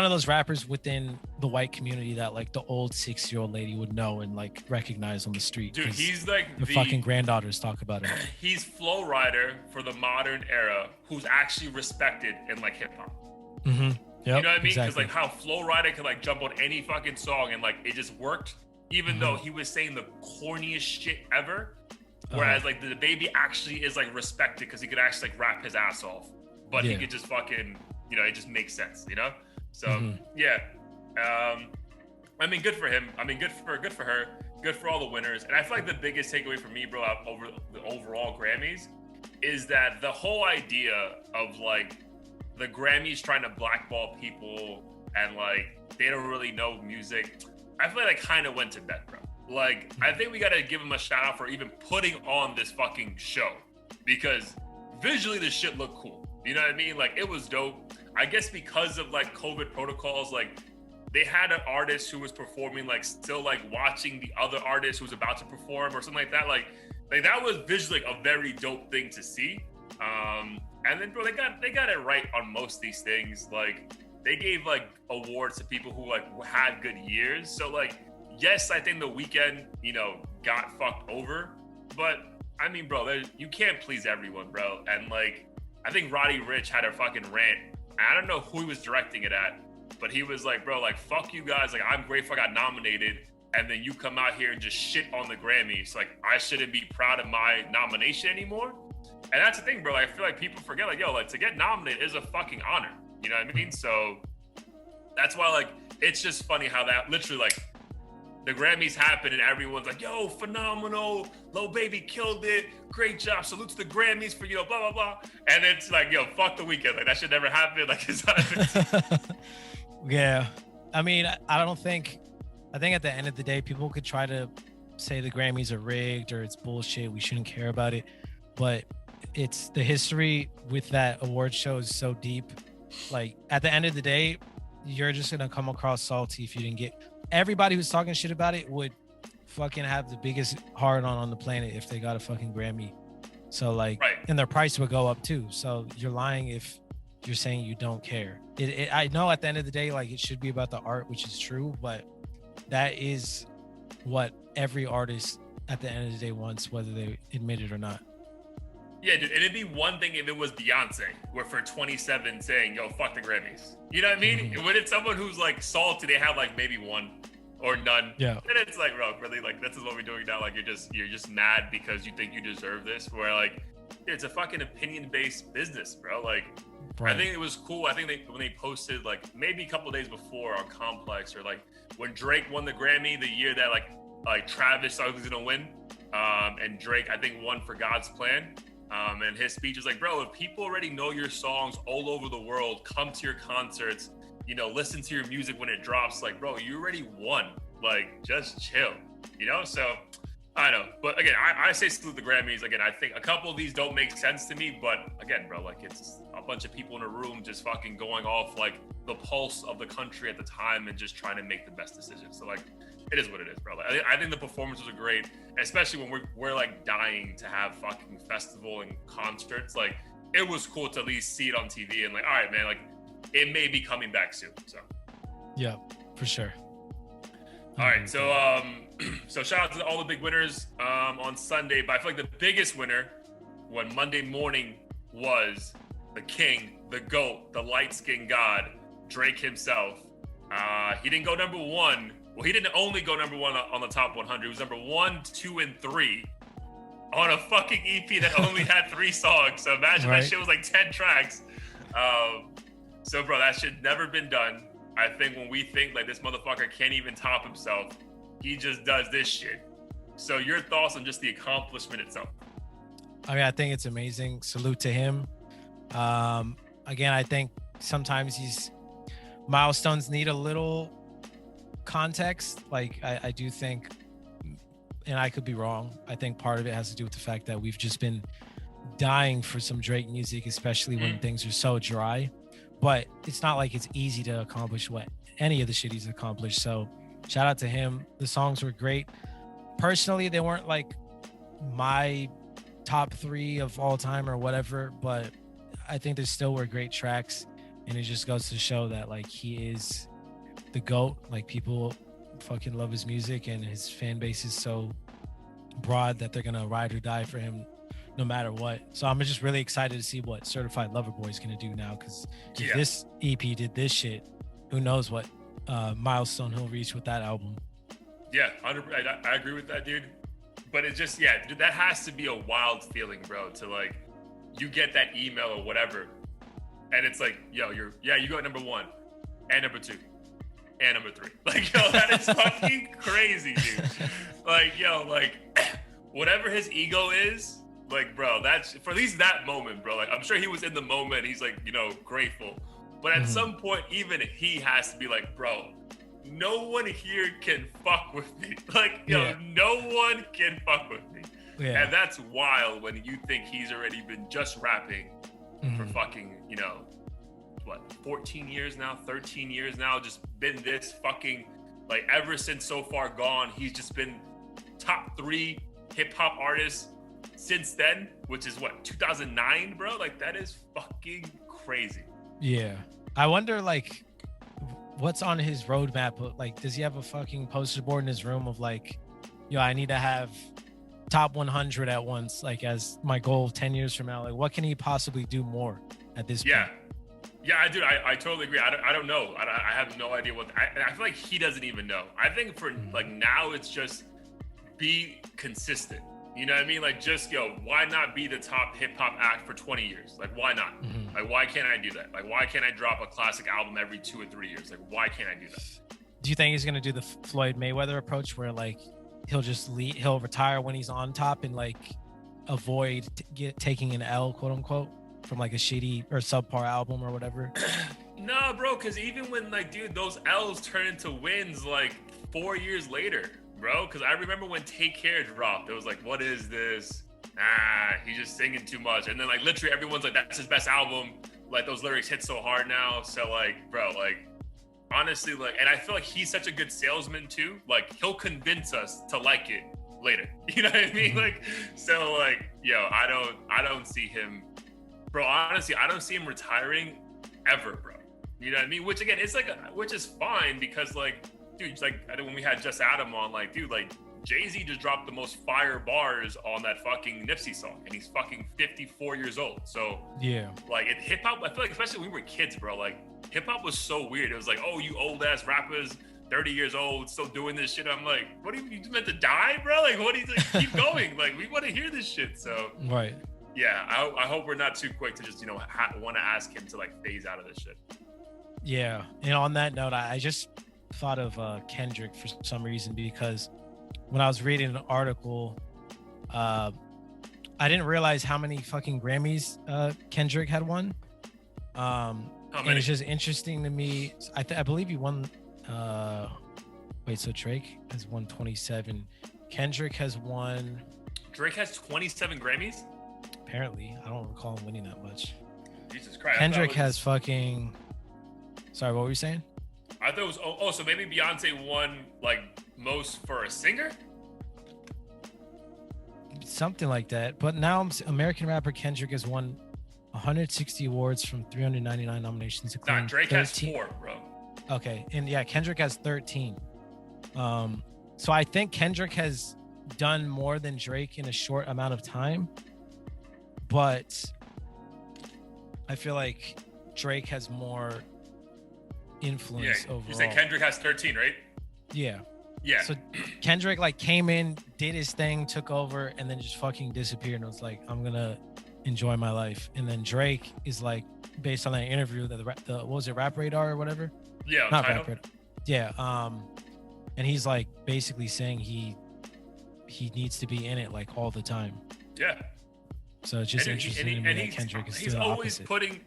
[SPEAKER 2] of those rappers within the white community that like the old 6-year-old lady would know and like recognize on the street.
[SPEAKER 3] Dude, he's like
[SPEAKER 2] the fucking granddaughters talk about him.
[SPEAKER 3] He's flow rider for the modern era, who's actually respected in like hip hop.
[SPEAKER 2] Yep,
[SPEAKER 3] you know what I mean? Because
[SPEAKER 2] exactly.
[SPEAKER 3] like how Flow Rider could like jump on any fucking song and like it just worked, even though he was saying the corniest shit ever. Whereas like the baby actually is like respected because he could actually like rap his ass off, but he could just fucking, you know, it just makes sense, you know? So I mean, good for him. I mean, good for her. Good for all the winners. And I feel like the biggest takeaway for me, bro, over the overall Grammys is that the whole idea of like the Grammys trying to blackball people and like they don't really know music, I feel like I kind of went to bed, bro. Like, I think we got to give him a shout out for even putting on this fucking show, because visually this shit looked cool. You know what I mean? Like, it was dope. I guess because of like COVID protocols, like they had an artist who was performing, like still like watching the other artist who was about to perform or something like that. Like, Like that was visually like a very dope thing to see. And then bro, they got it right on most of these things. Like they gave like awards to people who like had good years. So like, yes, I think The Weeknd, you know, got fucked over, but I mean, bro, you can't please everyone, bro. And like, I think Roddy Ricch had a fucking rant. I don't know who he was directing it at, but he was like, bro, like, fuck you guys. Like, I'm grateful I got nominated. And then you come out here and just shit on the Grammys. Like, I shouldn't be proud of my nomination anymore. And that's the thing, bro. Like, I feel like people forget, like, yo, like, to get nominated is a fucking honor. You know what I mean? So that's why, like, it's just funny how that literally, like, the Grammys happened and everyone's like, yo, phenomenal. Lil Baby killed it. Great job. Salute to the Grammys for, you know, blah, blah, blah. And it's like, yo, fuck The Weeknd. Like, that should never happen. Like, it's not.
[SPEAKER 2] Yeah. I mean, I think at the end of the day, people could try to say the Grammys are rigged or it's bullshit. We shouldn't care about it. But it's the history with that award show is so deep. Like, at the end of the day, you're just going to come across salty if you didn't get... Everybody who's talking shit about it would fucking have the biggest hard on the planet if they got a fucking Grammy. So like, right. And their price would go up too. So you're lying if you're saying you don't care. I know at the end of the day, like it should be about the art, which is true, but that is what every artist at the end of the day wants, whether they admit it or not.
[SPEAKER 3] Yeah, dude, it'd be one thing if it was Beyonce, where for 27 saying, yo, fuck the Grammys. You know what I mean? Mm-hmm. When it's someone who's like salty, they have like maybe one or none. Yeah. And it's like, bro, really, like, this is what we're doing now. Like, you're just mad because you think you deserve this. Where like, it's a fucking opinion-based business, bro. Like, right. I think it was cool. I think when they posted like maybe a couple days before on Complex, or like when Drake won the Grammy the year that like Travis thought he was gonna win, and Drake I think won for God's Plan. And his speech is like, bro, if people already know your songs all over the world, come to your concerts, you know, listen to your music when it drops, like, bro, you already won. Like, just chill, you know? So, I know. But again, I say salute the Grammys. Again, I think a couple of these don't make sense to me, but again, bro, like, it's a bunch of people in a room just fucking going off, like, the pulse of the country at the time and just trying to make the best decisions. So, like, it is what it is, bro. Like, I think the performances are great, especially when we're like dying to have fucking festival and concerts. Like, it was cool to at least see it on TV and like, all right, man, like it may be coming back soon. So
[SPEAKER 2] yeah, for sure.
[SPEAKER 3] All right, so so shout out to all the big winners on Sunday, but I feel like the biggest winner when Monday morning was the king, the GOAT, the light-skinned god, Drake himself. He didn't go number one. Well, he didn't only go number one on the top 100. He was number 1, 2, and 3 on a fucking EP that only had 3 songs. So imagine that shit was like 10 tracks. So, bro, that shit never been done. I think when we think like this motherfucker can't even top himself, he just does this shit. So your thoughts on just the accomplishment itself?
[SPEAKER 2] I mean, I think it's amazing. Salute to him. Again, I think sometimes these milestones need a little context. Like I do think, and I could be wrong, I think part of it has to do with the fact that we've just been dying for some Drake music, especially when things are so dry. But it's not like it's easy to accomplish what any of the shit he's accomplished. So shout out to him. The songs were great. Personally, they weren't like my top 3 of all time or whatever, but I think there still were great tracks, and it just goes to show that like he is the GOAT. Like, people fucking love his music, and his fan base is so broad that they're gonna ride or die for him no matter what. So I'm just really excited to see what Certified Lover Boy is gonna do now, because if this EP did this shit, who knows what milestone he'll reach with that album. Yeah,
[SPEAKER 3] 100%. I agree with that, dude. But it's just, dude, that has to be a wild feeling, bro, to like, you get that email or whatever, and it's like, yo, you got number 1 and number 2 and number 3. Like, yo, that is fucking crazy, dude. Like, yo, like, whatever his ego is, like, bro, that's for at least that moment, bro. Like, I'm sure he was in the moment. He's like, you know, grateful. But at some point, even he has to be like, bro, no one here can fuck with me. Like, yo, no one can fuck with me. Yeah. And that's wild when you think he's already been just rapping for fucking, you know, what, 14 years now, 13 years now, just been this fucking, like, ever since So Far Gone, he's just been top 3 hip-hop artists since then, which is what, 2009, bro? Like, that is fucking crazy.
[SPEAKER 2] Yeah. I wonder, like, what's on his roadmap? Like, does he have a fucking poster board in his room of like, yo, I need to have top 100 at once, like as my goal 10 years from now? Like, what can he possibly do more at this point?
[SPEAKER 3] Yeah, I totally agree. I don't know. I have no idea what. I feel like he doesn't even know. I think for like now, it's just be consistent. You know what I mean? Like, just why not be the top hip hop act for 20 years? Like, why not? Like, why can't I do that? Like, why can't I drop a classic album every 2 or 3 years? Like, why can't I do that?
[SPEAKER 2] Do you think he's gonna do the Floyd Mayweather approach, where like he'll retire when he's on top and like avoid taking an L, quote unquote, from like a shitty or subpar album or whatever?
[SPEAKER 3] No, bro, because even when like, dude, those L's turn into wins like 4 years later, bro. Because I remember when Take Care dropped, it was like, what is this? He's just singing too much. And then like literally everyone's like, that's his best album. Like, those lyrics hit so hard now. So like, bro, like, honestly, like, and I feel like he's such a good salesman too. Like, he'll convince us to like it later. You know what I mean? Like, so like, I don't see him, bro. Honestly, I don't see him retiring ever, bro. You know what I mean? Which again, it's like, which is fine because like, dude, it's like, I think when we had Just Adam on, like, dude, like, Jay-Z just dropped the most fire bars on that fucking Nipsey song, and he's fucking 54 years old. So yeah, like, hip hop, I feel like, especially when we were kids, bro, like, hip hop was so weird. It was like, oh, you old ass rappers, 30 years old, still doing this shit. I'm like, what are you meant to die, bro? Like, what do you like, keep going? Like, we want to hear this shit. So right, yeah, I hope we're not too quick to just want to ask him to like phase out of this shit.
[SPEAKER 2] Yeah, and on that note, I just thought of Kendrick for some reason, because when I was reading an article, I didn't realize how many fucking Grammys Kendrick had won. And it's just interesting to me. I believe he won. So Drake has won 27. Kendrick has won.
[SPEAKER 3] Drake has 27 Grammys?
[SPEAKER 2] Apparently. I don't recall him winning that much.
[SPEAKER 3] Jesus Christ.
[SPEAKER 2] Kendrick has fucking. Sorry, what were you saying?
[SPEAKER 3] I thought it was so maybe Beyonce won like most for a singer,
[SPEAKER 2] something like that. But now American rapper Kendrick has won 160 awards from 399 nominations, including
[SPEAKER 3] Drake
[SPEAKER 2] 13.
[SPEAKER 3] has 4, bro.
[SPEAKER 2] Okay, and yeah, Kendrick has 13. So I think Kendrick has done more than Drake in a short amount of time, but I feel like Drake has more influence overall.
[SPEAKER 3] You said Kendrick has 13, right?
[SPEAKER 2] Yeah.
[SPEAKER 3] Yeah.
[SPEAKER 2] So Kendrick like came in, did his thing, took over, and then just fucking disappeared and was like, I'm gonna enjoy my life. And then Drake is like, based on that interview, the what was it, Rap Radar or whatever?
[SPEAKER 3] Yeah,
[SPEAKER 2] not Rap Radar. Yeah. And he's like basically saying he needs to be in it like all the time.
[SPEAKER 3] Yeah.
[SPEAKER 2] So it's just interesting to me that Kendrick is still
[SPEAKER 3] always
[SPEAKER 2] opposite.
[SPEAKER 3] putting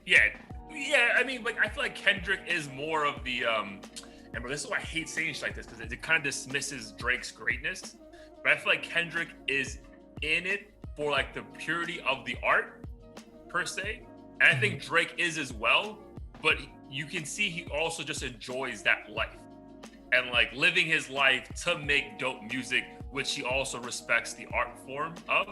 [SPEAKER 3] I mean, like, I feel like Kendrick is more of the and this is why I hate saying shit like this, because it kind of dismisses Drake's greatness, but I feel like Kendrick is in it for like the purity of the art per se, and I think Drake is as well, but you can see he also just enjoys that life and like living his life to make dope music, which he also respects the art form of.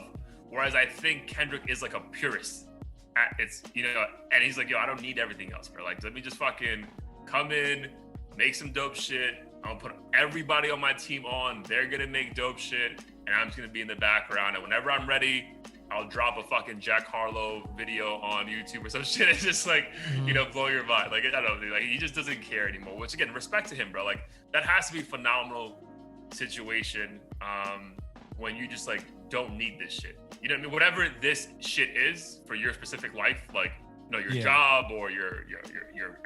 [SPEAKER 3] Whereas I think Kendrick is like a purist at its, and he's like, yo, I don't need everything else, bro. Like, let me just fucking come in, make some dope shit. I'm gonna put everybody on my team on. They're gonna make dope shit, and I'm just gonna be in the background. And whenever I'm ready, I'll drop a fucking Jack Harlow video on YouTube or some shit. It's just like, blow your mind. Like, I don't know, like, he just doesn't care anymore. Which again, respect to him, bro. Like, that has to be a phenomenal situation when you just like don't need this shit. You know what I mean? Whatever this shit is for your specific life, like, your job or your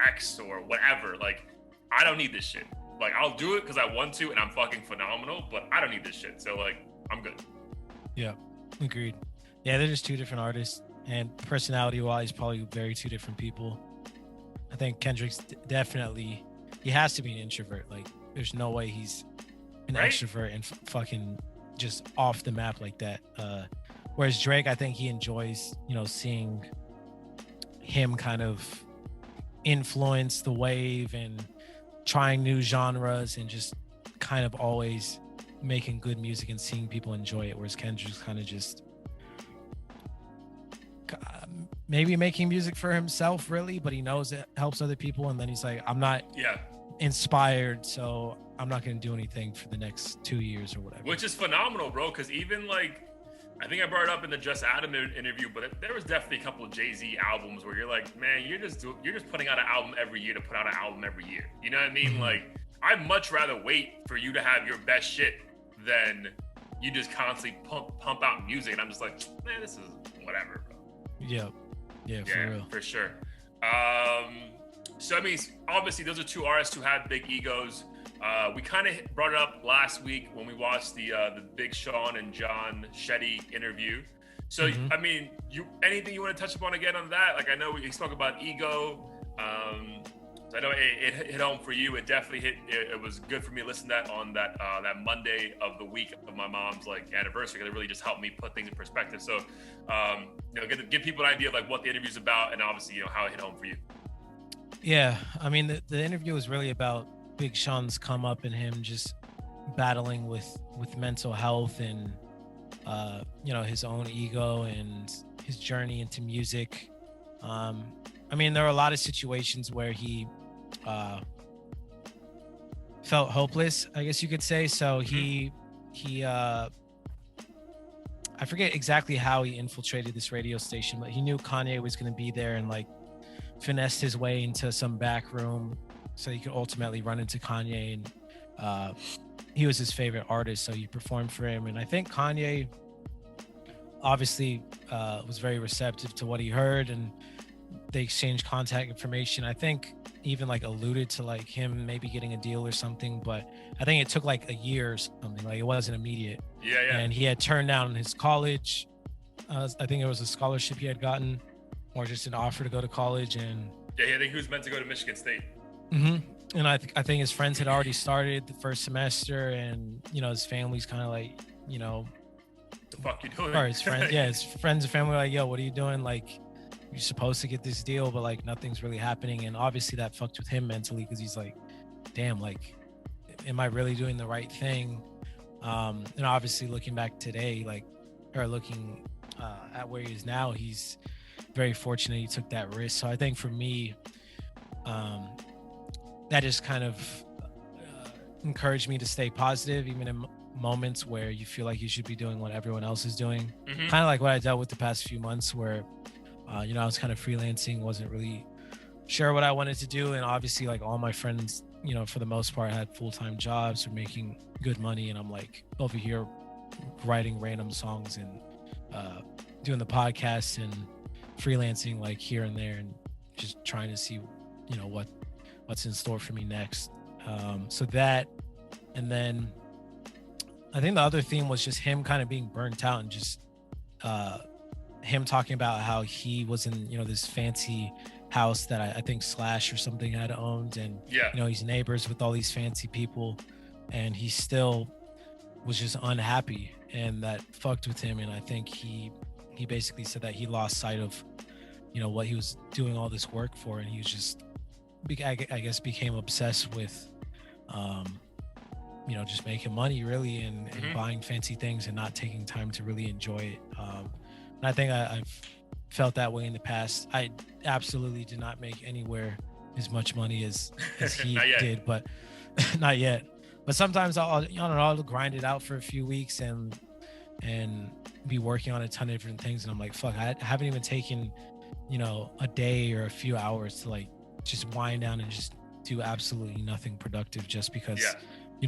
[SPEAKER 3] ex or whatever. Like, I don't need this shit. Like, I'll do it because I want to, and I'm fucking phenomenal, but I don't need this shit. So like, I'm good. Yeah,
[SPEAKER 2] agreed. Yeah, they're just two different artists, and personality-wise, probably very two different people. I think Kendrick's definitely, he has to be an introvert. Like, there's no way he's an extrovert and fucking just off the map like that. Whereas Drake, I think he enjoys, seeing him kind of influence the wave and trying new genres and just kind of always making good music and seeing people enjoy it. Whereas Kendrick's kind of just maybe making music for himself, really, but he knows it helps other people. And then he's like, I'm not inspired, so I'm not going to do anything for the next 2 years or whatever.
[SPEAKER 3] Which is phenomenal, bro, because even like, I think I brought it up in the Just Adam interview, but there was definitely a couple of Jay-Z albums where you're like, man, you're just putting out an album every year to put out an album every year. You know what I mean? Like, I'd much rather wait for you to have your best shit than you just constantly pump out music. And I'm just like, man, this is whatever, bro.
[SPEAKER 2] Yeah, for real.
[SPEAKER 3] For sure. So I mean, obviously those are two artists who have big egos. We kind of brought it up last week when we watched the Big Sean and John Shetty interview. So I mean, anything you want to touch upon again on that? Like, I know we spoke about ego. So I know it hit home for you. It definitely hit. It was good for me to listen to that on that Monday of the week of my mom's like anniversary, because it really just helped me put things in perspective. So give people an idea of like what the interview's about, and obviously how it hit home for you.
[SPEAKER 2] Yeah, I mean the interview was really about Big Sean's come up and him just battling with mental health and his own ego and his journey into music. I mean, there were a lot of situations where he felt hopeless, I guess you could say. So he I forget exactly how he infiltrated this radio station, but he knew Kanye was going to be there and like finessed his way into some back room so he could ultimately run into Kanye. And he was his favorite artist, so he performed for him. And I think Kanye obviously was very receptive to what he heard, and they exchanged contact information. I think even like alluded to like him maybe getting a deal or something, but I think it took like a year or something. Like, it wasn't immediate.
[SPEAKER 3] Yeah.
[SPEAKER 2] And he had turned down his college. I think it was a scholarship he had gotten, or just an offer to go to college. And
[SPEAKER 3] I think he was meant to go to Michigan State.
[SPEAKER 2] And I think his friends had already started the first semester, and his family's kind of like,
[SPEAKER 3] the fuck you doing?
[SPEAKER 2] Or his friends, his friends and family were like, yo, what are you doing? Like, you're supposed to get this deal, but like nothing's really happening. And obviously that fucked with him mentally, because he's like, damn, like, am I really doing the right thing? And obviously looking back today, looking at where he is now, he's very fortunate he took that risk. So I think for me, that just kind of encouraged me to stay positive, even in moments where you feel like you should be doing what everyone else is doing. Kind of like what I dealt with the past few months, where I was kind of freelancing, wasn't really sure what I wanted to do. And obviously like all my friends, for the most part had full-time jobs or making good money. And I'm like over here writing random songs and doing the podcast and freelancing like here and there, and just trying to see, what's in store for me next. So that, and then I think the other theme was just him kind of being burnt out, and just him talking about how he was in this fancy house that I think Slash or something had owned, and he's neighbors with all these fancy people, and he still was just unhappy, and that fucked with him. And I think he basically said that he lost sight of what he was doing all this work for, and he was just, I guess, became obsessed with just making money really, and buying fancy things and not taking time to really enjoy it. And I think I've felt that way in the past. I absolutely did not make anywhere as much money as he did, but not yet. But sometimes I'll grind it out for a few weeks and be working on a ton of different things, and I'm like, fuck, I haven't even taken a day or a few hours to like just wind down and just do absolutely nothing productive, just because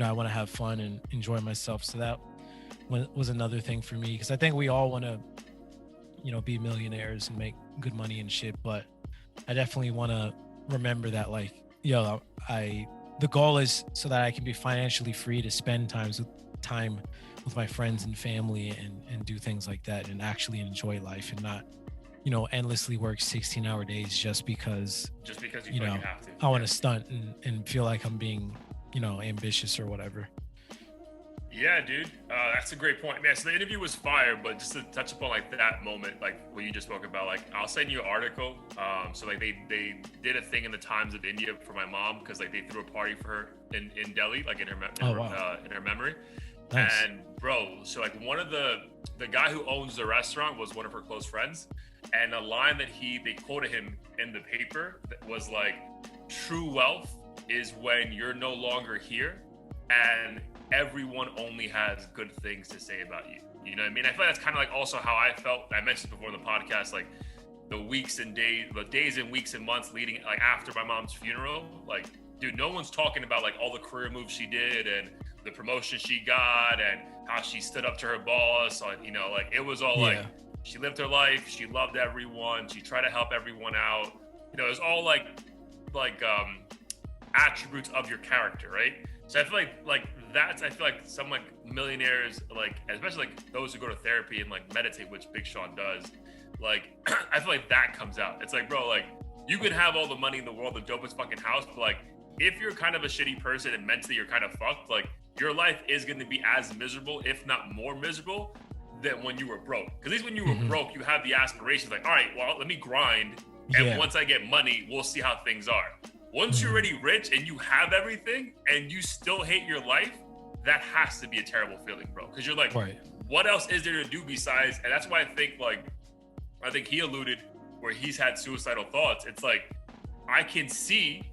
[SPEAKER 2] I want to have fun and enjoy myself. So that was another thing for me, because I think we all want to be millionaires and make good money and shit, but I definitely want to remember that like, the goal is so that I can be financially free to spend time with my friends and family and do things like that, and actually enjoy life, and not endlessly work 16-hour days just because
[SPEAKER 3] you have to.
[SPEAKER 2] I want to stunt and feel like I'm being ambitious or whatever.
[SPEAKER 3] Yeah, dude, that's a great point, man. So the interview was fire, but just to touch upon like that moment, like what you just spoke about, like I'll send you an article. So like they did a thing in the Times of India for my mom, because like they threw a party for her in Delhi, like in her memory.
[SPEAKER 2] Nice.
[SPEAKER 3] And bro, so like one of the guy who owns the restaurant was one of her close friends, and a line that they quoted him in the paper that was like, "True wealth is when you're no longer here, and everyone only has good things to say about you." You know what I mean? I feel like that's kind of like also how I felt. I mentioned before in the podcast, like the days and weeks and months leading, like after my mom's funeral, like, dude, no one's talking about like all the career moves she did and the promotion she got and how she stood up to her boss. You know, like it was all like, she lived her life. She loved everyone. She tried to help everyone out. You know, it was all like attributes of your character, right? So I feel like I feel like some like millionaires, like especially like those who go to therapy and like meditate, which Big Sean does, like I feel like that comes out. It's like, bro, like you could have all the money in the world, the dopest fucking house, but like if you're kind of a shitty person and mentally you're kind of fucked, like your life is going to be as miserable, if not more miserable, than when you were broke. Because at least when you were broke, you have the aspirations like, all right, well, let me grind, and once I get money, we'll see how things are. Once you're already rich and you have everything and you still hate your life, that has to be a terrible feeling, bro. Because you're like, what else is there to do besides? And that's why I think he alluded where he's had suicidal thoughts. It's like, I can see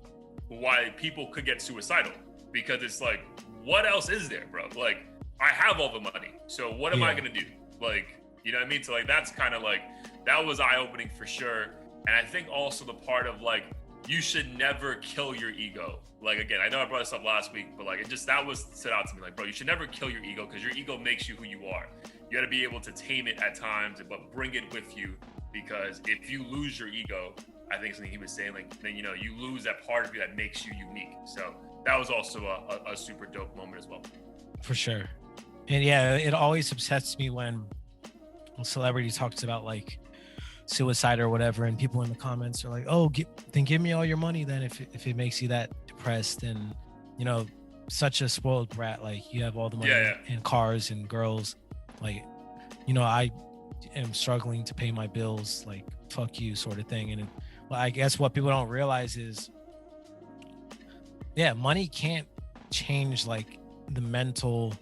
[SPEAKER 3] why people could get suicidal, because it's like, what else is there, bro? Like, I have all the money, so what am I gonna do? Like, you know what I mean? So like, that's kind of like, that was eye-opening for sure. And I think also the part of like, you should never kill your ego. Like, again, I know I brought this up last week, but like, that was stood out to me. Like, bro, you should never kill your ego, because your ego makes you who you are. You got to be able to tame it at times, but bring it with you, because if you lose your ego, I think something he was saying, like, then, you know, you lose that part of you that makes you unique. So that was also a super dope moment as well.
[SPEAKER 2] For sure. And yeah, it always upsets me when a celebrity talks about like suicide or whatever, and people in the comments are like, oh, then give me all your money then if it makes you that depressed. And, you know, such a spoiled brat, like you have all the money and cars and girls, like, you know, I am struggling to pay my bills, like fuck you sort of thing. And well, I guess what people don't realize is, money can't change like the mental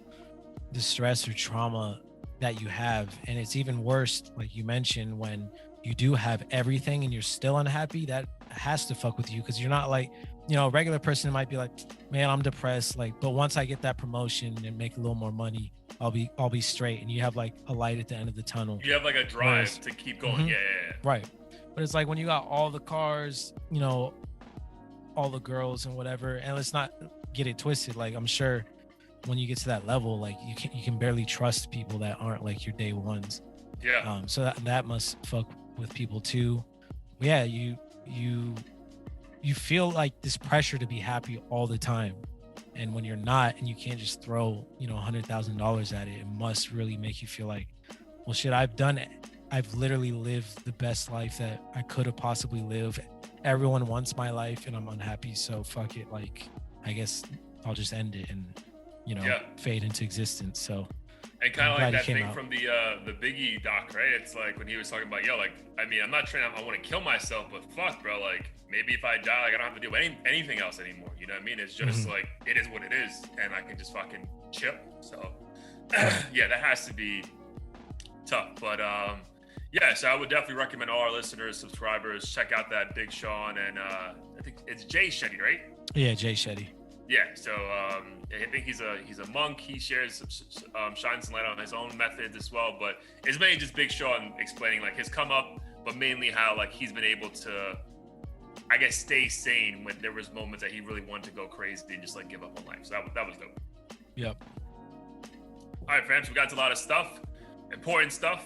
[SPEAKER 2] distress or trauma that you have. And it's even worse, like you mentioned, when you do have everything and you're still unhappy. That has to fuck with you, because you're not like, you know, a regular person might be like, man, I'm depressed, like, but once I get that promotion and make a little more money, I'll be straight. And you have like a light at the end of the tunnel.
[SPEAKER 3] You have like a drive to keep going.
[SPEAKER 2] Right. But it's like when you got all the cars, you know, all the girls and whatever, and let's not get it twisted, like I'm sure when you get to that level, like you can barely trust people that aren't like your day ones. So that must fuck with people too. Yeah, you feel like this pressure to be happy all the time, and when you're not, and you can't just throw, you know, $100,000 at it, it must really make you feel like, well, shit, I've literally lived the best life that I could have possibly lived. Everyone wants my life and I'm unhappy, so fuck it, like I guess I'll just end it and, you know, fade into existence. So,
[SPEAKER 3] and kind of like that thing from the Biggie doc, right? It's like when he was talking about, like, I mean, I'm not trying to, I want to kill myself, but fuck, bro, like maybe if I die, like I don't have to do anything else anymore. You know what I mean? It's just like, it is what it is, and I can just fucking chill. So that has to be tough. But so I would definitely recommend all our listeners, subscribers, check out that Big Sean, and I think it's Jay Shetty, right? Yeah,
[SPEAKER 2] Jay Shetty.
[SPEAKER 3] Yeah, so I think he's a monk. He shines some light on his own methods as well, but it's mainly just Big Sean explaining like his come up, but mainly how like he's been able to, I guess, stay sane when there was moments that he really wanted to go crazy and just like give up on life. So that was dope.
[SPEAKER 2] Yep.
[SPEAKER 3] All right, fans, we got to a lot of stuff, important stuff.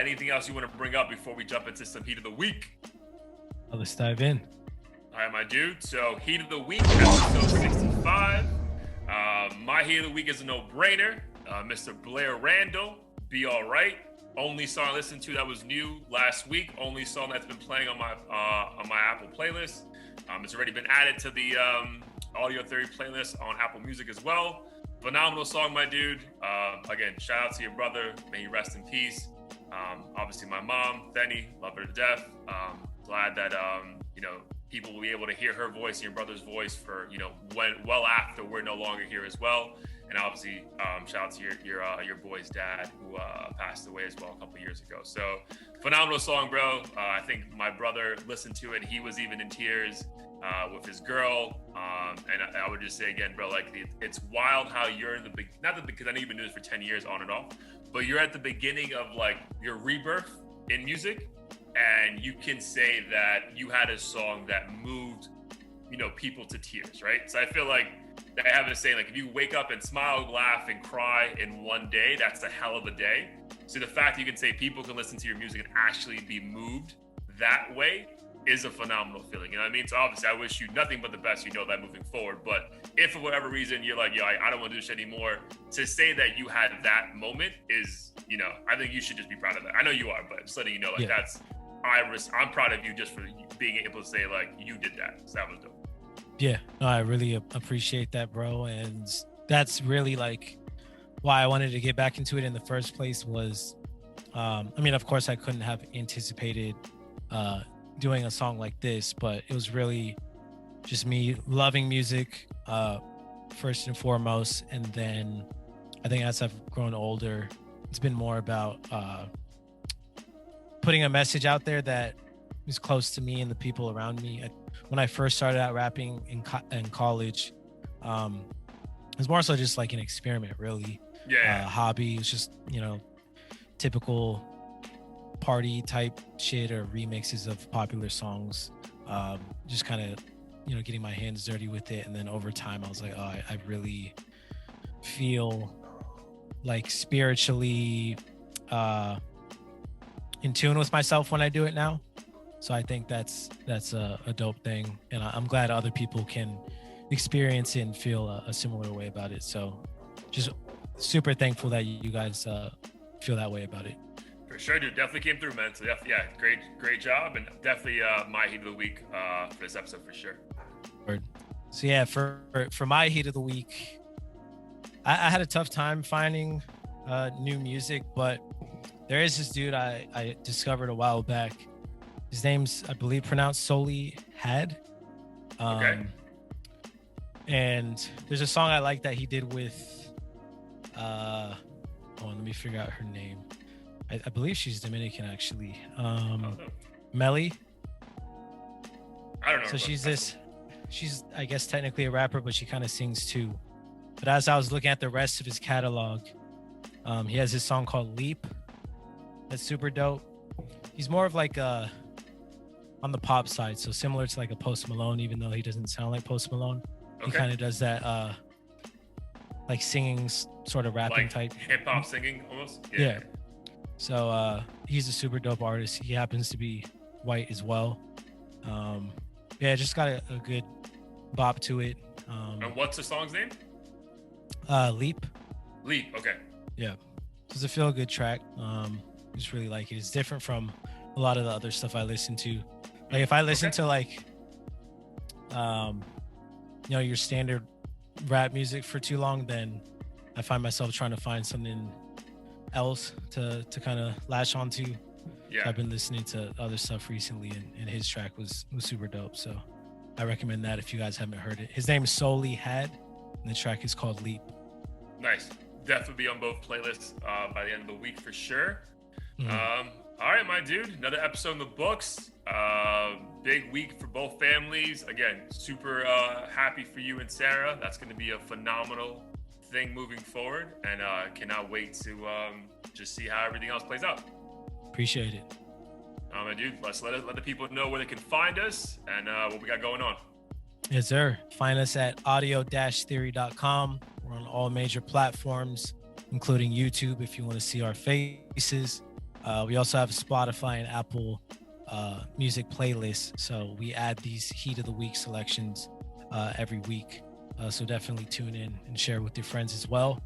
[SPEAKER 3] Anything else you want to bring up before we jump into some Heat of the Week?
[SPEAKER 2] Let's dive in.
[SPEAKER 3] All right, my dude. So Heat of the Week, episode 65. My Heat of the Week is a no-brainer. Mr. Blair Randall, Be All Right. Only song I listened to that was new last week. Only song that's been playing on my Apple playlist. It's already been added to the Audio Theory playlist on Apple Music as well. Phenomenal song, my dude. Again, shout out to your brother. May he rest in peace. Obviously, my mom, Benny, love her to death. Glad that people will be able to hear her voice and your brother's voice for well after we're no longer here as well. And obviously, shout out to your boy's dad who passed away as well a couple years ago. So phenomenal song, bro. I think my brother listened to it. He was even in tears with his girl. And I would just say again, bro, like it's wild how you're in the big, because I know you've been doing this for 10 years on and off, but you're at the beginning of like your rebirth in music, and you can say that you had a song that moved, people to tears, right? So I feel like I have a saying, like, if you wake up and smile, laugh, and cry in one day, that's a hell of a day. So the fact that you can say people can listen to your music and actually be moved that way is a phenomenal feeling. You know what I mean? So obviously I wish you nothing but the best, that moving forward. But if for whatever reason you're like, I don't want to do this anymore, to say that you had that moment is, I think you should just be proud of that. I know you are, but just letting you know, like, I'm proud of you just for being able to say, like, you did that. So that was dope.
[SPEAKER 2] Yeah, no, I really appreciate that, bro. And that's really like why I wanted to get back into it in the first place was, of course I couldn't have anticipated doing a song like this, but it was really just me loving music first and foremost. And then I think as I've grown older, it's been more about putting a message out there that is close to me and the people around me. When I first started out rapping in college, it was more so just like an experiment, really. Hobby. It was just, typical party type shit or remixes of popular songs. Just kind of, getting my hands dirty with it. And then over time, I was like, I really feel like spiritually in tune with myself when I do it now. So I think that's a dope thing, and I'm glad other people can experience it and feel a similar way about it. So just super thankful that you guys feel that way about it.
[SPEAKER 3] For sure, dude. Definitely came through, man. So great job, and definitely my heat of the week for this episode for sure.
[SPEAKER 2] So yeah, for my heat of the week, I had a tough time finding new music, but there is this dude I discovered a while back. His name's, I believe, pronounced Soli Had.
[SPEAKER 3] Okay.
[SPEAKER 2] And there's a song I like that he did with, let me figure out her name. I believe she's Dominican, actually. Melly.
[SPEAKER 3] I don't know.
[SPEAKER 2] So she's, I guess, technically a rapper, but she kind of sings too. But as I was looking at the rest of his catalog, he has this song called Leap. That's super dope. He's more of like on the pop side, so similar to like a Post Malone, even though he doesn't sound like Post Malone. Okay. He kind of does that like singing sort of rapping
[SPEAKER 3] like
[SPEAKER 2] type
[SPEAKER 3] hip-hop singing almost.
[SPEAKER 2] Yeah. So he's a super dope artist. He happens to be white as well. Just got a good bop to it.
[SPEAKER 3] And what's the song's name?
[SPEAKER 2] Leap.
[SPEAKER 3] Okay.
[SPEAKER 2] Yeah, it's a feel good track. Just really like it. It's different from a lot of the other stuff I listen to. Like if I listen to like your standard rap music for too long, then I find myself trying to find something else to kind of latch onto. Yeah. I've been listening to other stuff recently, and his track was super dope. So I recommend that if you guys haven't heard it. His name is Soli Had, and the track is called Leap.
[SPEAKER 3] Nice. Definitely be on both playlists by the end of the week for sure.
[SPEAKER 2] Mm-hmm.
[SPEAKER 3] All right, my dude. Another episode in the books. Big week for both families. Again, super happy for you and Sarah. That's going to be a phenomenal thing moving forward, and cannot wait to just see how everything else plays out.
[SPEAKER 2] Appreciate it.
[SPEAKER 3] My dude, let's let the people know where they can find us and what we got going on.
[SPEAKER 2] Yes, sir. Find us at audio-theory.com. We're on all major platforms, including YouTube if you want to see our faces. We also have Spotify and Apple music playlists. So we add these Heat of the Week selections every week. So definitely tune in and share with your friends as well.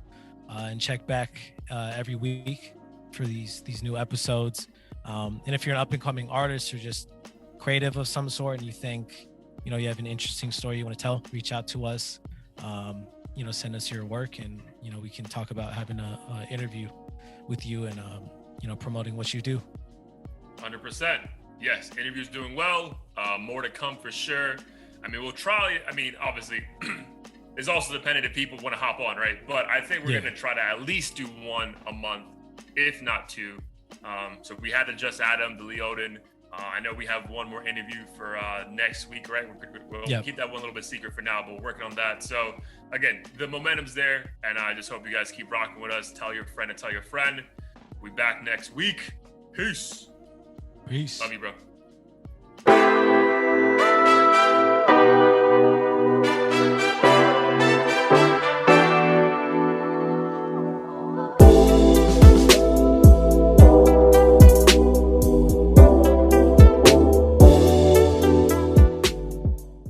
[SPEAKER 2] And check back every week for these new episodes. And if you're an up and coming artist or just creative of some sort and you think, you have an interesting story you want to tell, reach out to us, send us your work, and, we can talk about having a interview with you and, promoting what you do.
[SPEAKER 3] 100%. Yes. Interview's doing well. More to come for sure. We'll try. Obviously It's also dependent if people want to hop on, right? But I think we're
[SPEAKER 2] Yeah.
[SPEAKER 3] going to try to at least do one a month, if not two. So we had the Just Adam, the Leoden. I know we have one more interview for next week, right? We'll keep that one a little bit secret for now, but we're working on that. So again, the momentum's there, and I just hope you guys keep rocking with us. Tell your friend and tell your friend. We back next week. Peace.
[SPEAKER 2] Peace.
[SPEAKER 3] Love you, bro.